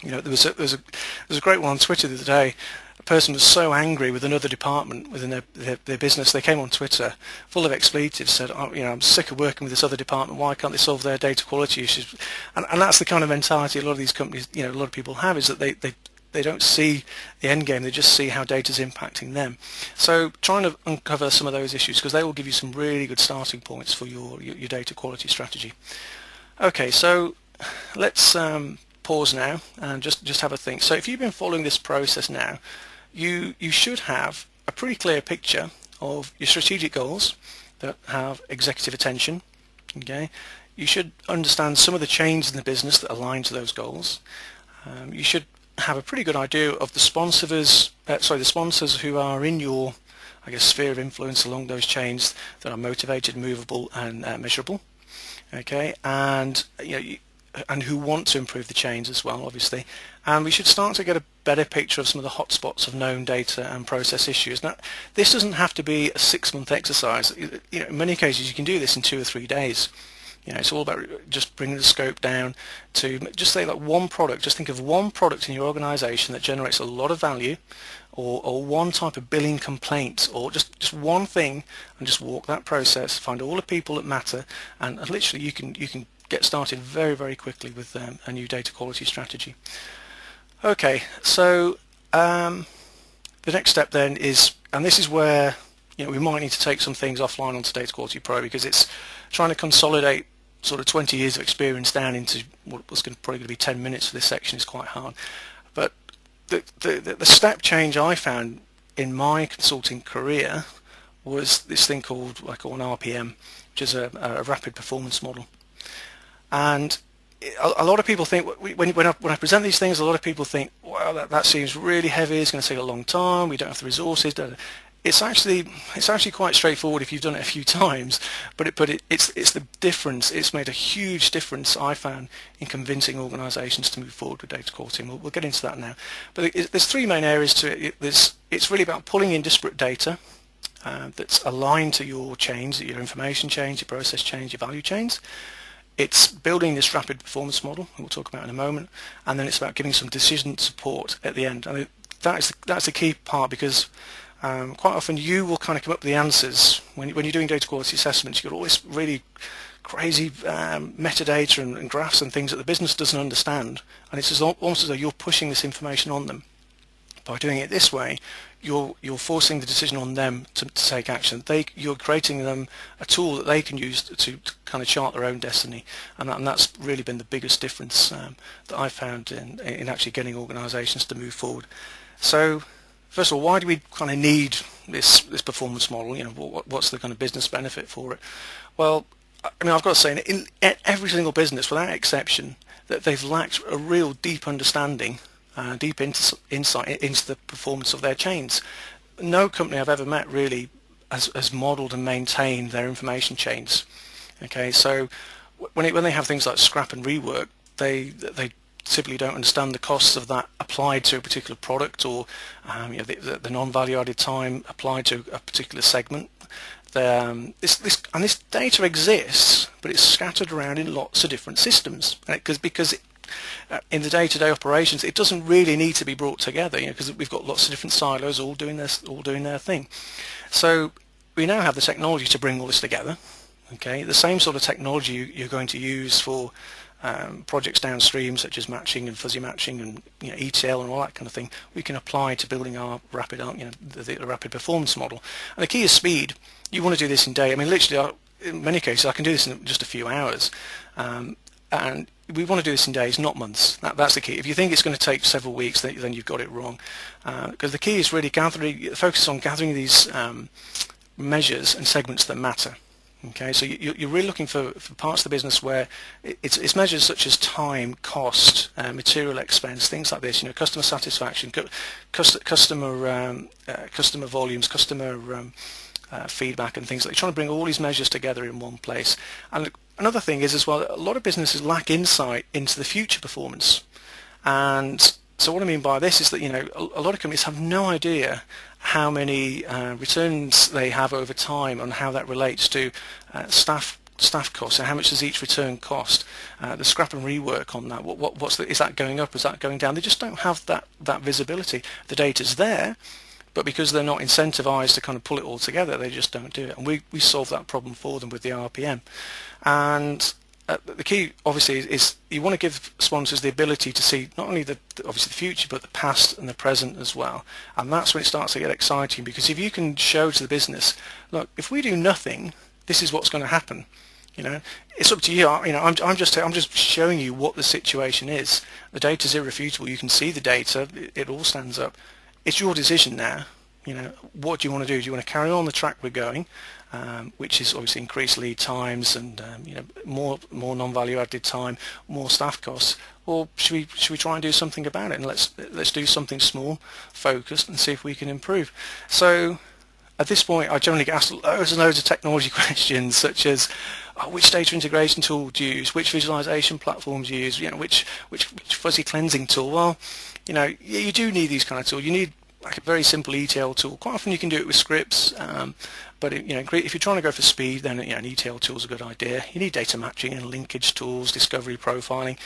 There was a great one on Twitter the other day. A person was so angry with another department within their business, they came on Twitter full of expletives, said, I'm sick of working with this other department, why can't they solve their data quality issues? And that's the kind of mentality a lot of these companies, a lot of people have, is that they don't see the end game, they just see how data is impacting them. So trying to uncover some of those issues, because they will give you some really good starting points for your data quality strategy. Okay, so let's pause now and just have a think. So if you've been following this process now, you should have a pretty clear picture of your strategic goals that have executive attention. Okay, you should understand some of the changes in the business that align to those goals. You should have a pretty good idea of the sponsors who are in your, sphere of influence along those chains that are motivated, movable, and measurable. Okay, and and who want to improve the chains as well, obviously. And we should start to get a better picture of some of the hotspots of known data and process issues. Now, this doesn't have to be a 6-month exercise. In many cases, you can do this in 2 or 3 days. It's all about just bringing the scope down to just say like one product. Just think of one product in your organization that generates a lot of value, or one type of billing complaint, or just one thing, and just walk that process, find all the people that matter, and literally you can get started very, very quickly with a new data quality strategy. Okay, so the next step then is, and this is where we might need to take some things offline onto Data Quality Pro, because it's trying to consolidate sort of 20 years of experience down into what was probably going to be 10 minutes for this section is quite hard. But the step change I found in my consulting career was this thing called, I call an RPM, which is a rapid performance model. And a lot of people think, when I present these things, a lot of people think, wow, that seems really heavy, it's going to take a long time, we don't have the resources. It's actually quite straightforward if you've done it a few times, but it's the difference. It's made a huge difference, I found, in convincing organisations to move forward with data quality, and we'll get into that now. But there's 3 main areas to it. It's really about pulling in disparate data that's aligned to your chains, your information chains, your process chains, your value chains. It's building this rapid performance model, we'll talk about in a moment, and then it's about giving some decision support at the end. I mean, that's the key part, because quite often you will kind of come up with the answers. When you're doing data quality assessments, you've got all this really crazy metadata and graphs and things that the business doesn't understand, and it's almost as though you're pushing this information on them. By doing it this way, you're forcing the decision on them to take action. You're creating them a tool that they can use to kind of chart their own destiny, and that's really been the biggest difference that I've found in actually getting organisations to move forward. So, first of all, why do we kind of need this performance model? You know, what's the kind of business benefit for it? Well, I mean, I've got to say, in every single business, without exception, that they've lacked a real deep understanding, deep insight into the performance of their chains. No company I've ever met really has modelled and maintained their information chains. Okay, so when they have things like scrap and rework, they typically don't understand the costs of that applied to a particular product, or you know, the non-value added time applied to a particular segment. This data exists, but it's scattered around in lots of different systems, because in the day-to-day operations, it doesn't really need to be brought together, you know, because we've got lots of different silos all doing their thing. So we now have the technology to bring all this together. Okay, the same sort of technology you're going to use for projects downstream, such as matching and fuzzy matching and, you know, ETL and all that kind of thing, we can apply to building our rapid, you know, the rapid performance model. And the key is speed. You want to do this in day. I mean, literally, in many cases, I can do this in just a few hours. And we want to do this in days, not months. That's the key. If you think it's going to take several weeks, then you've got it wrong. Because the key is really focus on gathering these measures and segments that matter. Okay, so you're really looking for parts of the business where it's measures such as time, cost, material expense, things like this. You know, customer satisfaction, customer volumes, customer feedback, and things like that. You're trying to bring all these measures together in one place. And another thing is as well, a lot of businesses lack insight into the future performance. And so what I mean by this is that, you know, a lot of companies have no idea how many returns they have over time, and how that relates to staff costs, and how much does each return cost, the scrap and rework on that, is that going up, is that going down? They just don't have that visibility. The data's there, but because they're not incentivized to kind of pull it all together, they just don't do it. And we solve that problem for them with the RPM. And the key, obviously, is you want to give sponsors the ability to see not only obviously the future, but the past and the present as well. And that's when it starts to get exciting, because if you can show to the business, look, if we do nothing, this is what's going to happen. You know, it's up to you. You know, I'm just showing you what the situation is. The data is irrefutable. You can see the data. It all stands up. It's your decision now. You know, what do you want to do? Do you want to carry on the track we're going, which is obviously increased lead times and you know, more non-value added time, more staff costs, or should we try and do something about it, and let's do something small, focused, and see if we can improve. So at this point, I generally get asked loads and loads of technology questions, such as which data integration tool do you use, which visualization platforms you use, you know, which fuzzy cleansing tool. Well, you know, you do need these kind of tools. You need like a very simple ETL tool. Quite often you can do it with scripts, but you know, if you're trying to go for speed, then, you know, an ETL tool is a good idea. You need data matching and linkage tools, discovery profiling,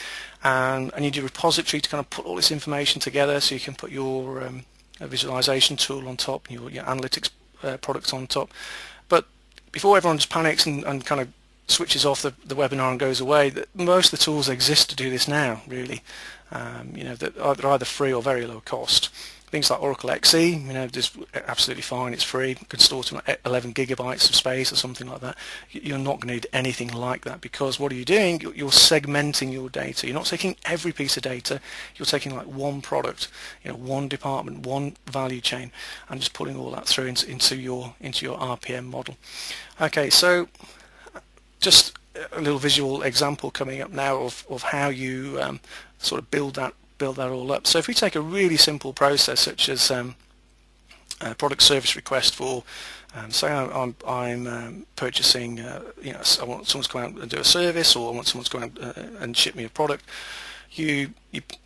and you need a repository to kind of put all this information together, so you can put your visualization tool on top, and your analytics products on top. But before everyone just panics and kind of switches off the webinar and goes away, most of the tools exist to do this now, really. You know, they're either free or very low cost. Things like Oracle XE, you know, just absolutely fine. It's free. You can store to 11 gigabytes of space or something like that. You're not going to need anything like that, because what are you doing? You're segmenting your data. You're not taking every piece of data. You're taking like one product, you know, one department, one value chain, and just pulling all that through into your RPM model. Okay, so just a little visual example coming up now of how you sort of build that all up. So if we take a really simple process such as a product service request for, say I'm purchasing, you know, I want someone to come out and do a service, or I want someone to come out and ship me a product. You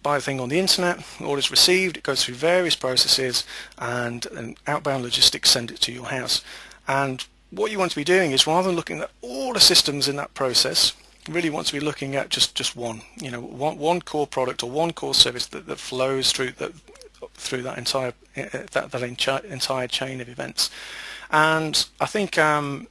buy the thing on the internet, order's received, it goes through various processes, and outbound logistics send it to your house. And what you want to be doing is, rather than looking at all the systems in that process, you really want to be looking at just one, you know, one core product or one core service that flows through that entire chain of events. And I think the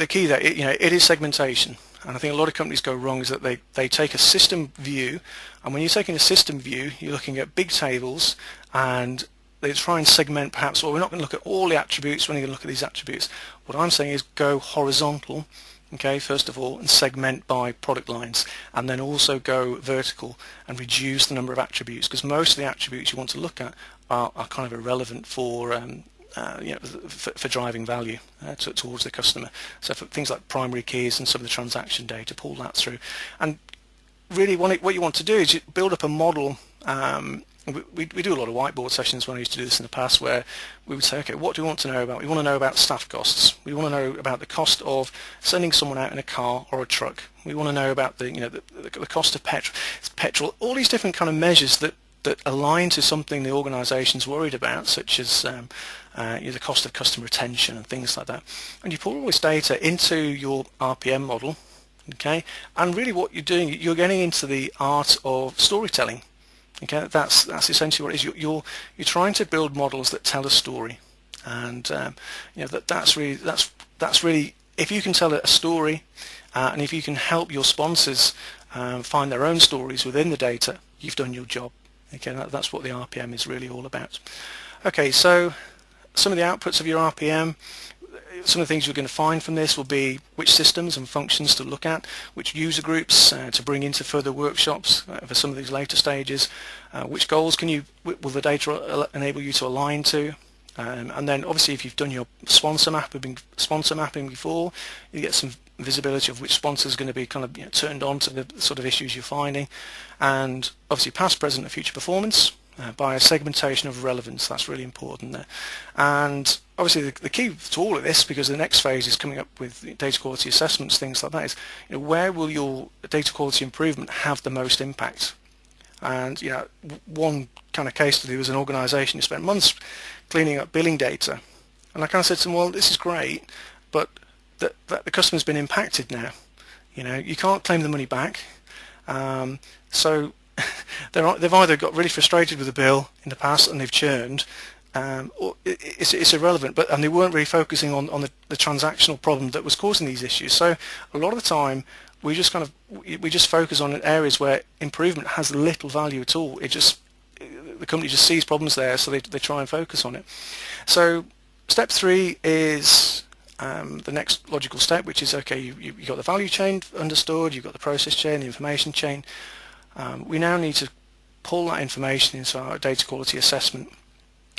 key there, you know, it is segmentation. and I think a lot of companies go wrong, is that they take a system view, and when you're taking a system view, you're looking at big tables, and they try and segment perhaps, well, we're not going to look at all the attributes, we're only going to look at these attributes. What I'm saying is go horizontal, okay, first of all, and segment by product lines, and then also go vertical and reduce the number of attributes, because most of the attributes you want to look at are kind of irrelevant for for driving value towards the customer. So for things like primary keys and some of the transaction data, pull that through. And really what you want to do is you build up a model. We do a lot of whiteboard sessions when I used to do this in the past, where we would say, okay, what do we want to know about? We want to know about staff costs. We want to know about the cost of sending someone out in a car or a truck. We want to know about the cost of petrol, all these different kind of measures that align to something the organisation's worried about, such as the cost of customer retention and things like that. And you pull all this data into your RPM model, okay? And really what you're doing, you're getting into the art of storytelling. Okay, that's essentially what it is. You're trying to build models that tell a story, and that's really if you can tell a story, and if you can help your sponsors find their own stories within the data, you've done your job. Okay, that's what the RPM is really all about. Okay, so some of the outputs of your RPM, some of the things you're going to find from this will be which systems and functions to look at, which user groups to bring into further workshops for some of these later stages, which goals will the data enable you to align to, and then obviously if you've done your sponsor mapping before, you get some visibility of which sponsor is going to be kind of turned on to the sort of issues you're finding, and obviously past, present and future performance by a segmentation of relevance. That's really important there. And obviously the key to all of this, because the next phase is coming up with data quality assessments, things like that, is where will your data quality improvement have the most impact? And one kind of case study was an organisation who spent months cleaning up billing data, and I kind of said to them, well, this is great, but the customer's been impacted now. You can't claim the money back, so they've either got really frustrated with the bill in the past and they've churned, or it's irrelevant, and they weren't really focusing on the transactional problem that was causing these issues. So a lot of the time we just focus on areas where improvement has little value at all. The company just sees problems there, so they try and focus on it. So step 3 is the next logical step, which is, okay, you've got the value chain understood, you've got the process chain, the information chain. We now need to pull that information into our data quality assessment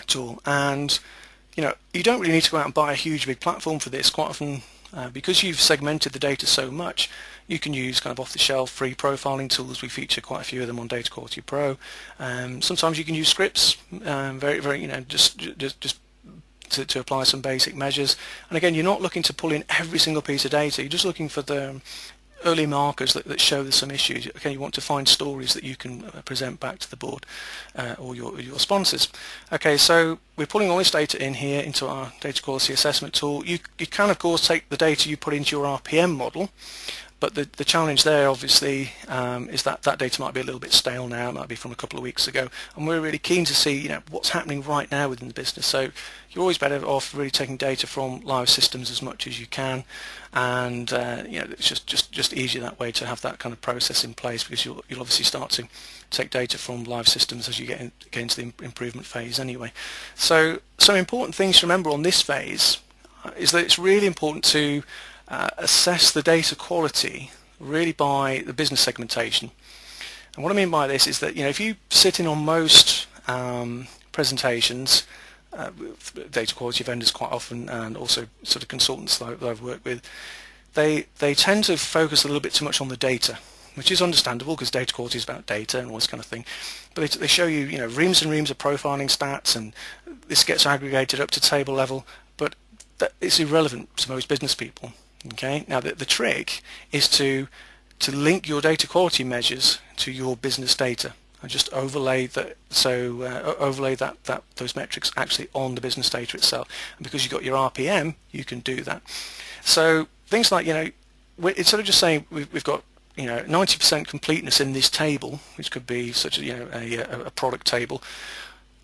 tool, and you don't really need to go out and buy a huge big platform for this. Quite often, because you've segmented the data so much, you can use kind of off-the-shelf free profiling tools. We feature quite a few of them on Data Quality Pro. Sometimes you can use scripts, just to apply some basic measures. And again, you're not looking to pull in every single piece of data. You're just looking for the early markers that show there's some issues. Okay, you want to find stories that you can present back to the board or your sponsors. Okay, so we're pulling all this data in here into our data quality assessment tool. You can of course take the data you put into your RPM model, but the challenge there obviously is that data might be a little bit stale now. It might be from a couple of weeks ago, and we're really keen to see what's happening right now within the business. So you're always better off really taking data from live systems as much as you can, and it's just easier that way to have that kind of process in place, because you'll obviously start to take data from live systems as you get into the improvement phase anyway. So some important things to remember on this phase is that it's really important to assess the data quality really by the business segmentation. And what I mean by this is that if you sit in on most presentations with data quality vendors quite often, and also sort of consultants that I've worked with, they tend to focus a little bit too much on the data, which is understandable because data quality is about data and all this kind of thing. But they show you reams and reams of profiling stats, and this gets aggregated up to table level, but it's irrelevant to most business people. Okay, now the trick is to link your data quality measures to your business data and just overlay that. So overlay those metrics actually on the business data itself. And because you've got your RPM, you can do that. So things like instead of just saying we've got 90% completeness in this table, which could be such a product table.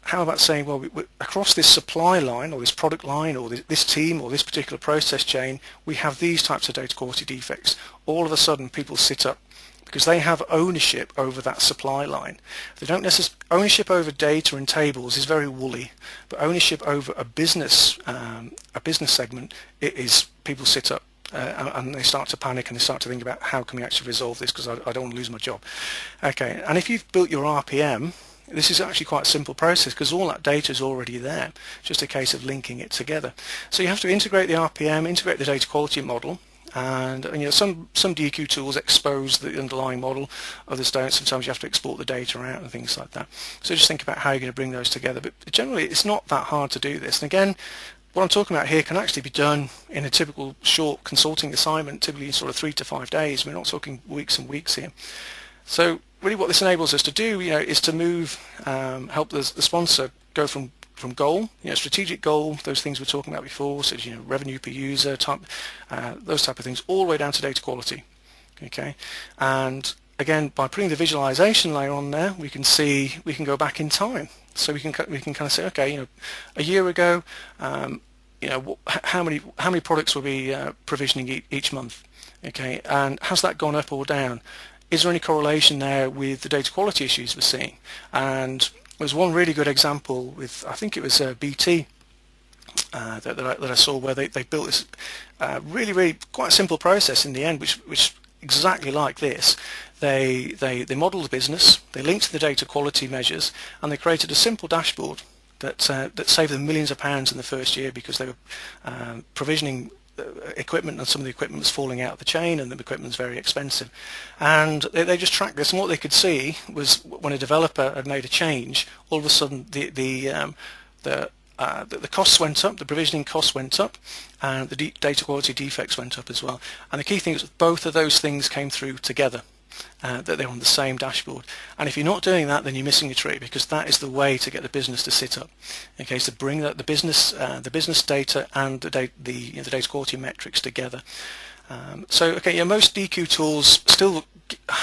how about saying, well, across this supply line or this product line or this team or this particular process chain, we have these types of data quality defects. All of a sudden, people sit up because they have ownership over that supply line. They don't necessarily, ownership over data and tables is very woolly, but ownership over a business segment, it is people sit up and they start to panic and they start to think about how can we actually resolve this because I don't want to lose my job. Okay, and if you've built your RPM, this is actually quite a simple process because all that data is already there. It's just a case of linking it together. So you have to integrate the RPM, integrate the data quality model, and some DQ tools expose the underlying model, others don't. Sometimes you have to export the data out and things like that. So just think about how you're going to bring those together. But generally, it's not that hard to do this. And again, what I'm talking about here can actually be done in a typical short consulting assignment, typically sort of 3 to 5 days. We're not talking weeks and weeks here. So really what this enables us to do, is to move, help the sponsor go from goal, strategic goal, those things we were talking about before, so revenue per user, type, those type of things, all the way down to data quality. Okay, and again, by putting the visualization layer on there, we can go back in time. So we can kind of say, okay, a year ago, how many products were we provisioning each month? Okay, and has that gone up or down? Is there any correlation there with the data quality issues we're seeing? And there's one really good example with, I think it was BT that I saw, where they built this really quite simple process in the end, which exactly like this. They modeled the business, they linked to the data quality measures, and they created a simple dashboard that saved them millions of pounds in the first year because they were provisioning equipment, and some of the equipment was falling out of the chain, and the equipment was very expensive. And they just tracked this, and what they could see was when a developer had made a change, all of a sudden the costs went up, the provisioning costs went up, and the data quality defects went up as well. And the key thing is both of those things came through together, that they're on the same dashboard. And if you're not doing that, then you're missing a trick, because that is the way to get the business to sit up. Okay, so bring the business data and the data quality metrics together. So okay, most DQ tools still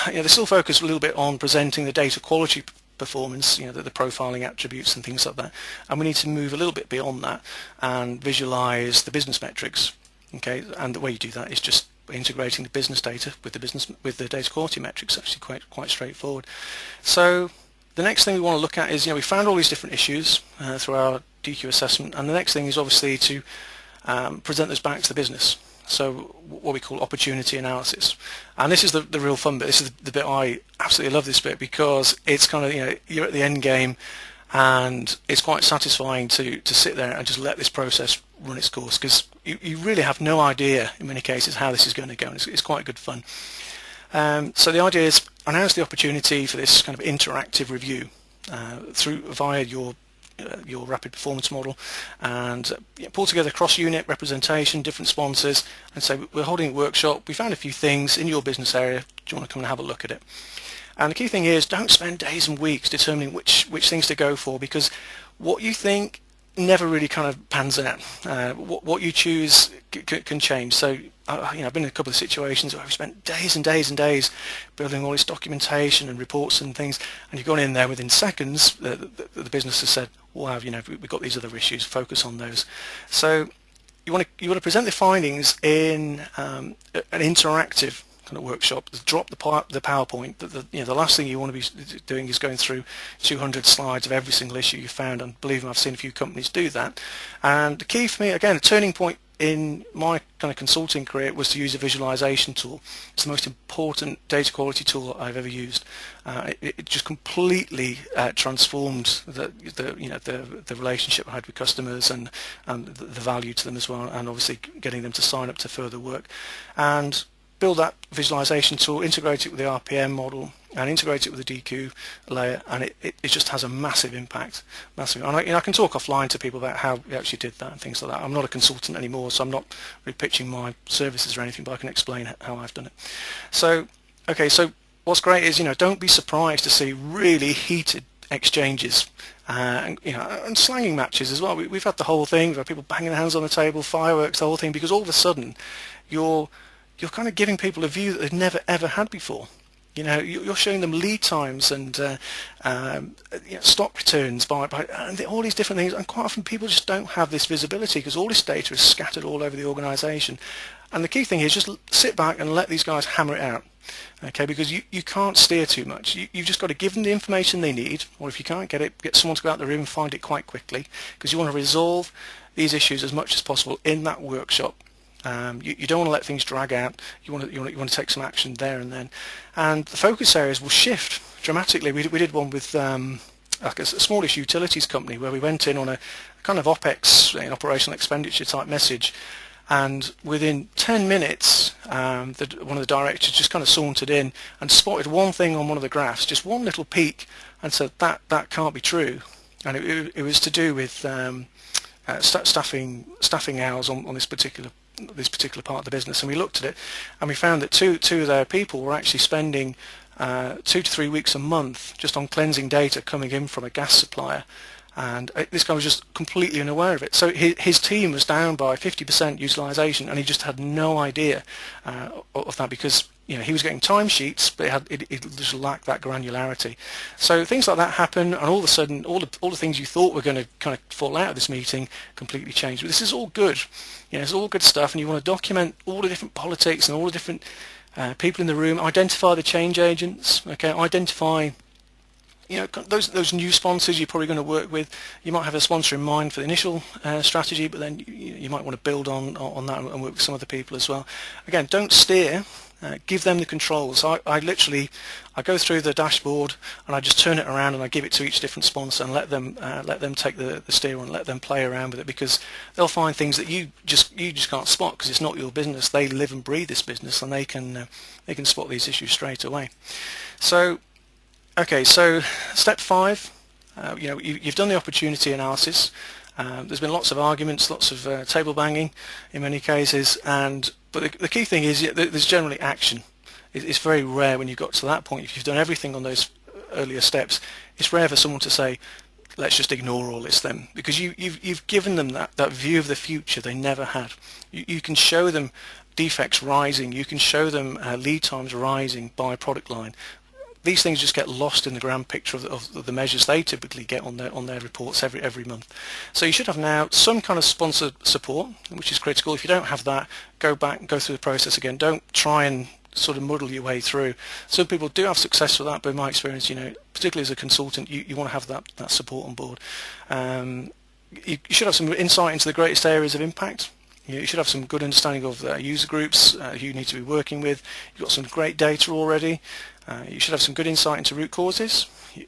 they still focus a little bit on presenting the data quality performance, the profiling attributes and things like that, and we need to move a little bit beyond that and visualize the business metrics. Okay, and the way you do that is just integrating the business data with the data quality metrics. Actually quite straightforward. So the next thing we want to look at is, we found all these different issues through our DQ assessment, and the next thing is obviously to present those back to the business. So what we call opportunity analysis, and this is the real fun bit. This is the bit I absolutely love, this bit, because it's kind of, you're at the end game, and it's quite satisfying to sit there and just let this process run its course, because you really have no idea in many cases how this is going to go, and it's quite good fun. So the idea is announce the opportunity for this kind of interactive review via your rapid performance model, and pull together cross-unit representation, different sponsors, and say, we're holding a workshop, we found a few things in your business area, do you want to come and have a look at it? And the key thing is, don't spend days and weeks determining which things to go for, because what you think never really kind of pans out. What you choose can change. So I've been in a couple of situations where I've spent days and days and days building all this documentation and reports and things, and you've gone in there within seconds, the business has said, wow, we've got these other issues, focus on those. So you want to present the findings in an interactive kind of workshop. Drop the PowerPoint. The last thing you want to be doing is going through 200 slides of every single issue you found, and believe me, I've seen a few companies do that. And the key for me, again, a turning point in my kind of consulting career was to use a visualization tool. It's the most important data quality tool I've ever used. It just completely transformed the relationship I had with customers, and the value to them as well, and obviously getting them to sign up to further work. And build that visualization tool, integrate it with the RPM model, and integrate it with the DQ layer, and it just has a massive impact. Massive. And I can talk offline to people about how we actually did that and things like that. I'm not a consultant anymore, so I'm not really pitching my services or anything, but I can explain how I've done it. So, okay, so what's great is, don't be surprised to see really heated exchanges, and slanging matches as well. We've had the whole thing. We've had people banging their hands on the table, fireworks, the whole thing, because all of a sudden you're kind of giving people a view that they've never ever had before. You're showing them lead times and stock returns and all these different things, and quite often people just don't have this visibility because all this data is scattered all over the organisation. And the key thing is just sit back and let these guys hammer it out, okay? Because you can't steer too much. You've just got to give them the information they need, or if you can't get it, get someone to go out the room and find it quite quickly, because you want to resolve these issues as much as possible in that workshop. You don't want to let things drag out. You want to take some action there and then, and the focus areas will shift dramatically. We did one with like a smallish utilities company where we went in on a kind of OPEX, operational expenditure type message, and within 10 minutes one of the directors just kind of sauntered in and spotted one thing on one of the graphs, just one little peak, and said that can't be true, and it was to do with staffing hours on this particular part of the business. And we looked at it and we found that two of their people were actually spending 2 to 3 weeks a month just on cleansing data coming in from a gas supplier, and this guy was just completely unaware of it. So his team was down by 50% utilization, and he just had no idea of that, because he was getting timesheets, but it just lacked that granularity. So things like that happen, and all of a sudden all the things you thought were going to kind of fall out of this meeting completely changed. But this is all good. It's all good stuff, and you want to document all the different politics and all the different people in the room. Identify the change agents. Okay, identify those new sponsors you're probably going to work with. You might have a sponsor in mind for the initial strategy, but then you might want to build on that and work with some other people as well. Again, don't steer. Give them the controls. I go through the dashboard and I just turn it around and I give it to each different sponsor and let them take the steer and let them play around with it, because they'll find things that you just can't spot because it's not your business. They live and breathe this business, and they can spot these issues straight away. So okay, so step 5, you've done the opportunity analysis. There's been lots of arguments, lots of table banging in many cases, but the key thing is there's generally action. It's very rare when you got to that point. If you've done everything on those earlier steps, it's rare for someone to say, let's just ignore all this then, because you've given them that view of the future they never had. You can show them defects rising, you can show them lead times rising by product line. These things just get lost in the grand picture of the measures they typically get on their reports every month. So you should have now some kind of sponsor support, which is critical. If you don't have that, go back and go through the process again. Don't try and sort of muddle your way through. Some people do have success with that, but in my experience, particularly as a consultant, you want to have that support on board. You should have some insight into the greatest areas of impact. You should have some good understanding of user groups who you need to be working with. You've got some great data already. You should have some good insight into root causes.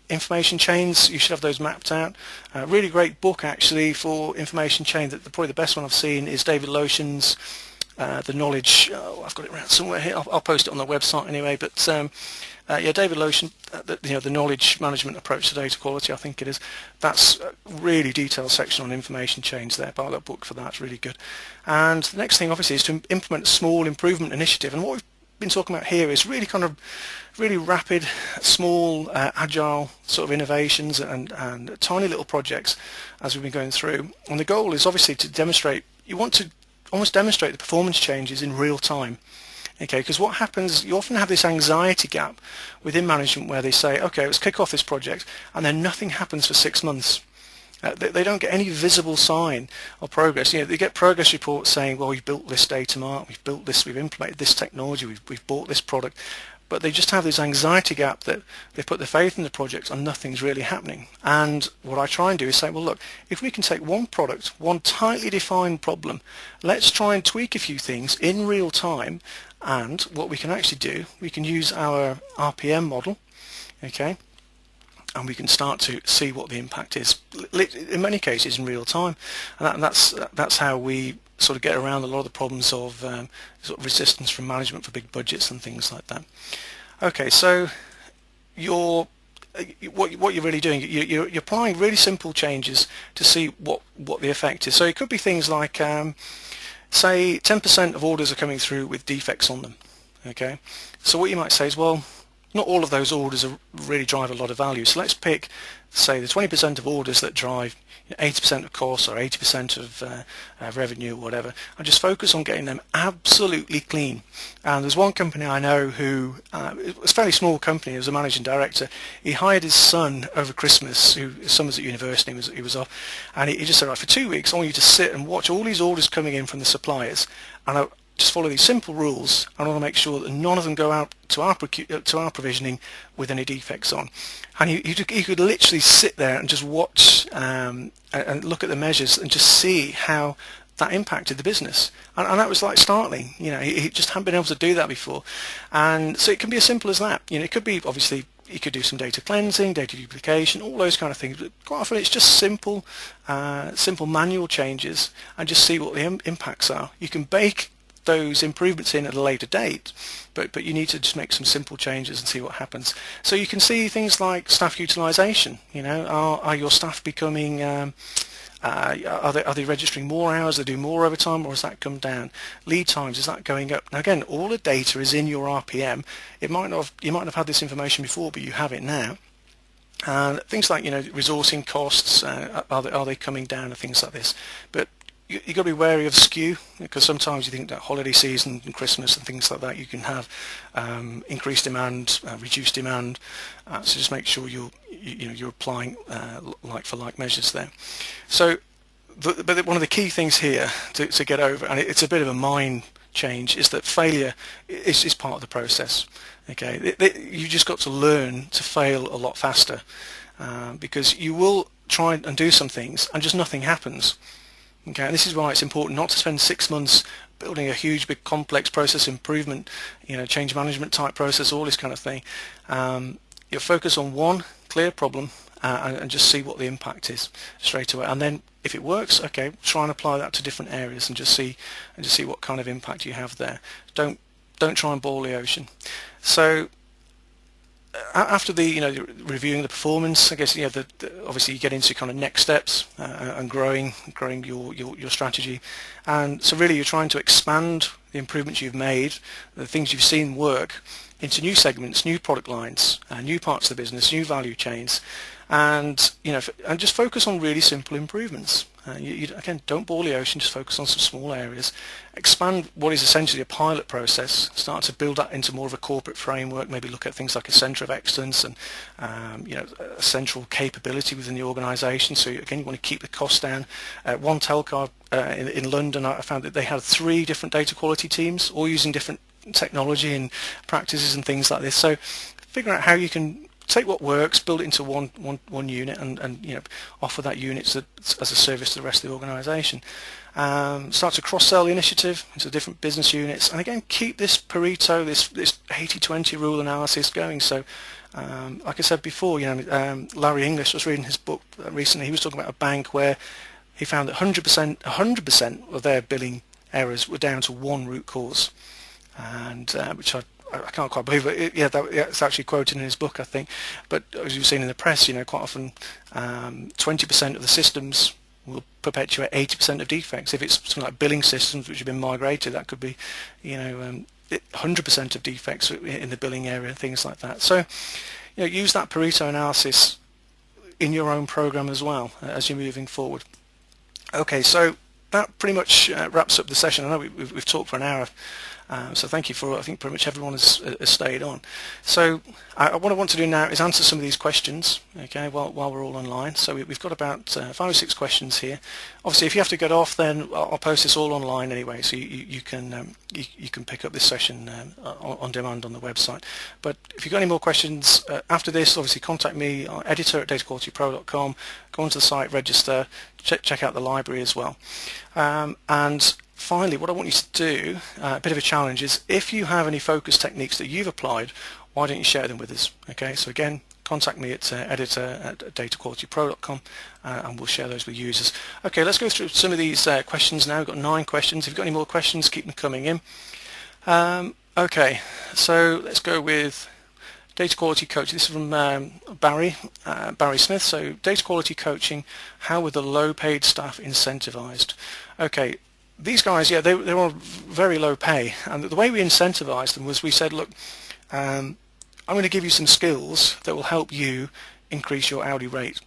Information chains, you should have those mapped out. Really great book actually for information chain. Probably the best one I've seen is David Lotion's The Knowledge. I've got it around somewhere here. I'll post it on the website anyway. But David Lotion, the knowledge management approach to data quality, I think it is. That's a really detailed section on information chains there. Buy that book for that. It's really good. And the next thing obviously is to implement a small improvement initiative. And what we've been talking about here is really kind of really rapid, small, agile sort of innovations and tiny little projects as we've been going through. And the goal is obviously to demonstrate, you want to almost demonstrate the performance changes in real time. Okay, because what happens, you often have this anxiety gap within management where they say, okay, let's kick off this project, and then nothing happens for 6 months. They don't get any visible sign of progress. They get progress reports saying, well, we've built this data mart, we've built this, we've implemented this technology, we've bought this product, but they just have this anxiety gap that they put their faith in the project and nothing's really happening. And what I try and do is say, well, look, if we can take one product, one tightly defined problem, let's try and tweak a few things in real time. And what we can actually do, we can use our RPM model, okay, and we can start to see what the impact is, in many cases in real time. And that's how we sort of get around a lot of the problems of sort of resistance from management for big budgets and things like that. Okay, so what you're really doing, you're applying really simple changes to see what the effect is. So it could be things like say 10% of orders are coming through with defects on them. Okay, so what you might say is, well, not all of those orders really drive a lot of value. So let's pick, say, the 20% of orders that drive 80% of costs or 80% of revenue or whatever, and just focus on getting them absolutely clean. And there's one company I know who, it was a fairly small company, he was a managing director. He hired his son over Christmas, his son was at university, he was off, and he just said, right, for 2 weeks I want you to sit and watch all these orders coming in from the suppliers, and I just follow these simple rules. I want to make sure that none of them go out to our provisioning with any defects on. And he could literally sit there and just watch and look at the measures and just see how that impacted the business. And that was like startling. He just hadn't been able to do that before. And so it can be as simple as that. It could be, obviously, you could do some data cleansing, data duplication, all those kind of things. But quite often it's just simple manual changes and just see what the impacts are. You can bake those improvements in at a later date, but you need to just make some simple changes and see what happens. So you can see things like staff utilization. Are your staff becoming are they registering more hours, they do more overtime, or has that come down? Lead times, is that going up? Now again, all the data is in your RPM. You might not have had this information before, but you have it now. And things like resourcing costs, are they coming down, and things like this. But you've got to be wary of skew, because sometimes you think that holiday season and Christmas and things like that, you can have increased demand, reduced demand. So just make sure you're applying like for like measures there. So, but one of the key things here to get over, and it's a bit of a mind change, is that failure is part of the process. Okay, you just got to learn to fail a lot faster, because you will try and do some things and just nothing happens. Okay, and this is why it's important not to spend 6 months building a huge, big, complex process improvement, change management type process, all this kind of thing. You focus on one clear problem and just see what the impact is straight away. And then, if it works, okay, try and apply that to different areas and just see what kind of impact you have there. Don't try and boil the ocean. So, after the reviewing the performance, I guess obviously you get into kind of next steps and growing your strategy, and so really you're trying to expand the improvements you've made, the things you've seen work, into new segments, new product lines, new parts of the business, new value chains, and and just focus on really simple improvements. Again, don't boil the ocean, just focus on some small areas. Expand what is essentially a pilot process, start to build that into more of a corporate framework, maybe look at things like a centre of excellence and a central capability within the organisation. So again, you want to keep the costs down. One telco in London, I found that they had 3 different data quality teams, all using different technology and practices and things like this. So figure out how you can take what works, build it into one unit, and offer that unit as a service to the rest of the organisation. Start to cross-sell the initiative into different business units, and again keep this Pareto, this 80-20 rule analysis going. So, like I said before, Larry English was reading his book recently. He was talking about a bank where he found that 100% of their billing errors were down to one root cause, and which I can't quite believe it. It's actually quoted in his book, I think. But as you've seen in the press, quite often 20% of the systems will perpetuate 80% of defects. If it's something like billing systems which have been migrated, that could be 100% of defects in the billing area, things like that. So use that Pareto analysis in your own program as well as you're moving forward. Okay, so that pretty much wraps up the session. I know we've talked for an hour. So thank you I think pretty much everyone has stayed on. So what I want to do now is answer some of these questions, okay, while we're all online. So we've got about 5 or 6 questions here. Obviously, if you have to get off, then I'll post this all online anyway, so you can pick up this session on demand on the website. But if you've got any more questions after this, obviously contact me, editor@dataqualitypro.com, go onto the site, register, check out the library as well. And finally, what I want you to do, a bit of a challenge, is if you have any focus techniques that you've applied, why don't you share them with us? Okay, so again, contact me at editor@dataqualitypro.com and we'll share those with users. Okay, let's go through some of these questions now. We've got 9 questions. If you've got any more questions, keep them coming in. Okay, so let's go with data quality coaching. This is from Barry Smith. So data quality coaching, how were the low-paid staff incentivized? Okay. These guys, they were on very low pay, and the way we incentivized them was we said, look, I'm going to give you some skills that will help you increase your hourly rate.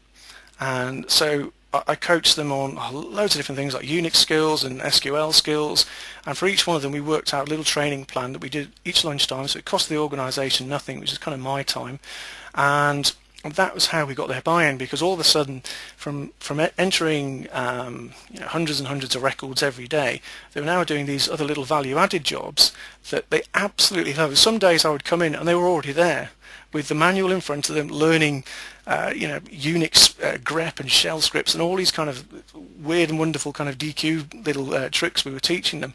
And so I coached them on loads of different things like Unix skills and SQL skills, and for each one of them we worked out a little training plan that we did each lunchtime, so it cost the organisation nothing, which is kind of my time, and that was how we got their buy-in, because all of a sudden from entering hundreds and hundreds of records every day, they were now doing these other little value-added jobs that they absolutely loved. Some days I would come in and they were already there with the manual in front of them, learning Unix grep and shell scripts and all these kind of weird and wonderful kind of DQ little tricks we were teaching them.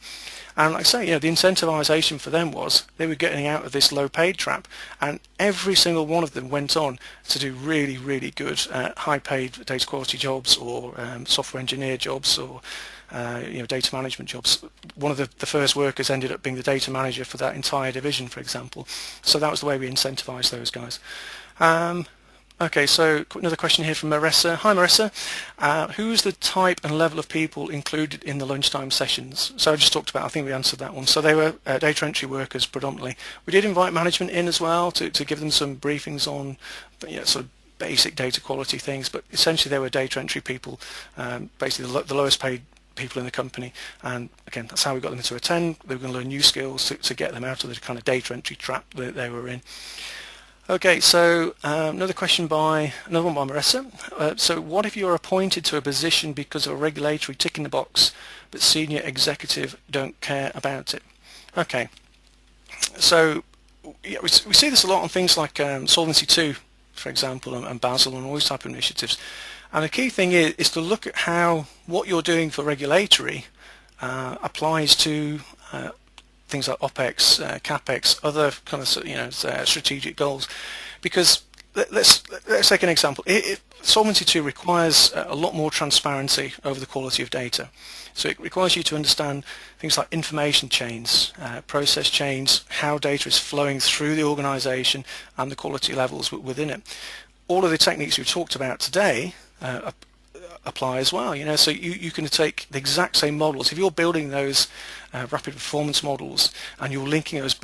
And like I say, the incentivization for them was they were getting out of this low paid trap, and every single one of them went on to do really, really good high paid data quality jobs, or software engineer jobs, or data management jobs. One of the first workers ended up being the data manager for that entire division, for example. So that was the way we incentivized those guys. Okay, so another question here from Marissa. Hi Marissa, who's the type and level of people included in the lunchtime sessions? So I just talked about, I think we answered that one. So they were data entry workers predominantly. We did invite management in as well to give them some briefings on sort of basic data quality things, but essentially they were data entry people, basically the lowest paid people in the company, and again that's how we got them to attend. They were going to learn new skills to get them out of the kind of data entry trap that they were in. Okay, so another one by Marissa. So what if you're appointed to a position because of a regulatory tick in the box, but senior executive don't care about it? Okay, so we see this a lot on things like Solvency II, for example, and Basel and all these type of initiatives. And the key thing is to look at how what you're doing for regulatory applies to things like OPEX, CAPEX, other kind of strategic goals. Because let's take an example. Solvency II requires a lot more transparency over the quality of data. So it requires you to understand things like information chains, process chains, how data is flowing through the organisation, and the quality levels within it. All of the techniques we've talked about today apply as well. So you can take the exact same models. If you're building those rapid performance models and you're linking those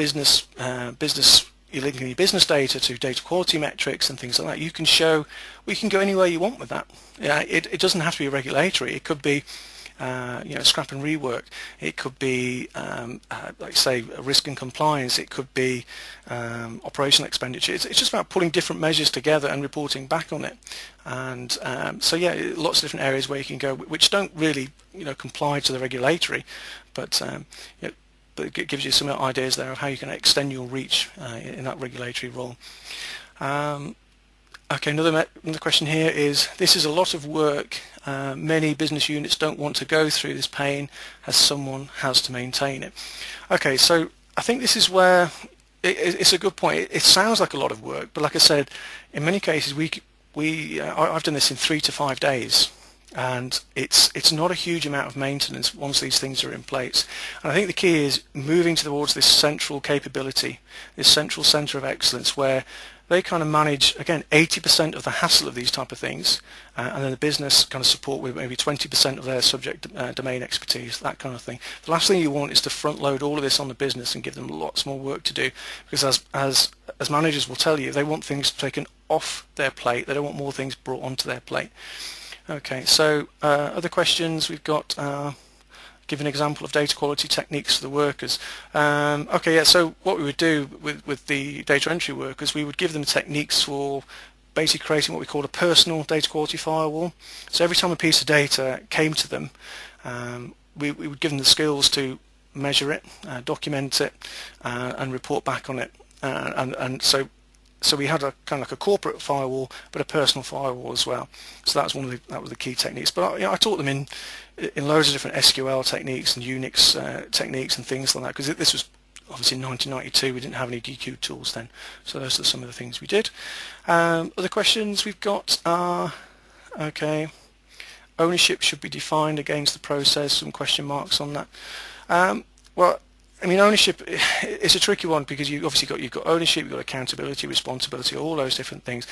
you're linking your business data to data quality metrics and things like that, you can go anywhere you want with that. It doesn't have to be regulatory. It could be scrap and rework. It could be like say risk and compliance. It could be operational expenditure. It's just about pulling different measures together and reporting back on it. And so yeah, lots of different areas where you can go which don't really comply to the regulatory, but but it gives you some ideas there of how you can extend your reach in that regulatory role. Okay, another question here is, this is a lot of work. Many business units don't want to go through this pain as someone has to maintain it. Okay, so I think this is where it's a good point. It sounds like a lot of work, but like I said, in many cases I've done this in 3 to 5 days. And it's not a huge amount of maintenance once these things are in place. And I think the key is moving towards this central capability, this central centre of excellence, where they kind of manage, again, 80% of the hassle of these type of things, and then the business kind of support with maybe 20% of their subject domain expertise, that kind of thing. The last thing you want is to front load all of this on the business and give them lots more work to do, because as managers will tell you, they want things taken off their plate. They don't want more things brought onto their plate. Okay, so other questions we've got. Give an example of data quality techniques for the workers. Okay, yeah, so what we would do with the data entry workers, we would give them techniques for basically creating what we call a personal data quality firewall. So every time a piece of data came to them, we would give them the skills to measure it, document it, and report back on it. And so we had a kind of like a corporate firewall, but a personal firewall as well. So that was the key techniques. But I taught them in loads of different SQL techniques and Unix techniques and things like that, because this was obviously in 1992. We didn't have any DQ tools then. So those are some of the things we did. Other questions we've got are, okay, ownership should be defined against the process. Some question marks on that. Well, I mean, ownership is a tricky one, because you've got ownership, you've got accountability, responsibility, all those different things.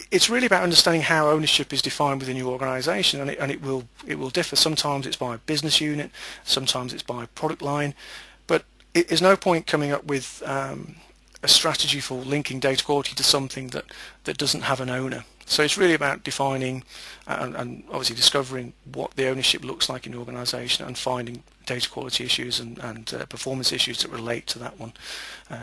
It's really about understanding how ownership is defined within your organisation, and it will differ. Sometimes it's by business unit, sometimes it's by product line, but there's no point coming up with a strategy for linking data quality to something that doesn't have an owner. So it's really about defining and obviously discovering what the ownership looks like in the organisation and finding data quality issues and performance issues that relate to that one,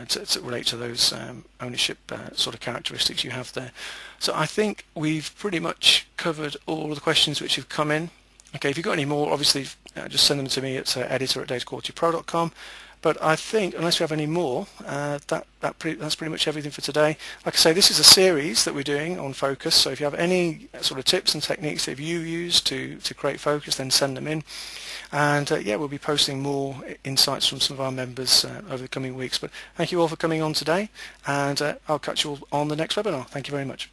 to relate to those ownership sort of characteristics you have there. So I think we've pretty much covered all of the questions which have come in. Okay, if you've got any more, obviously just send them to me at editor@dataqualitypro.com. But I think, unless we have any more, that's pretty much everything for today. Like I say, this is a series that we're doing on focus, so if you have any sort of tips and techniques that you use to create focus, then send them in. And yeah, we'll be posting more insights from some of our members over the coming weeks. But thank you all for coming on today, and I'll catch you all on the next webinar. Thank you very much.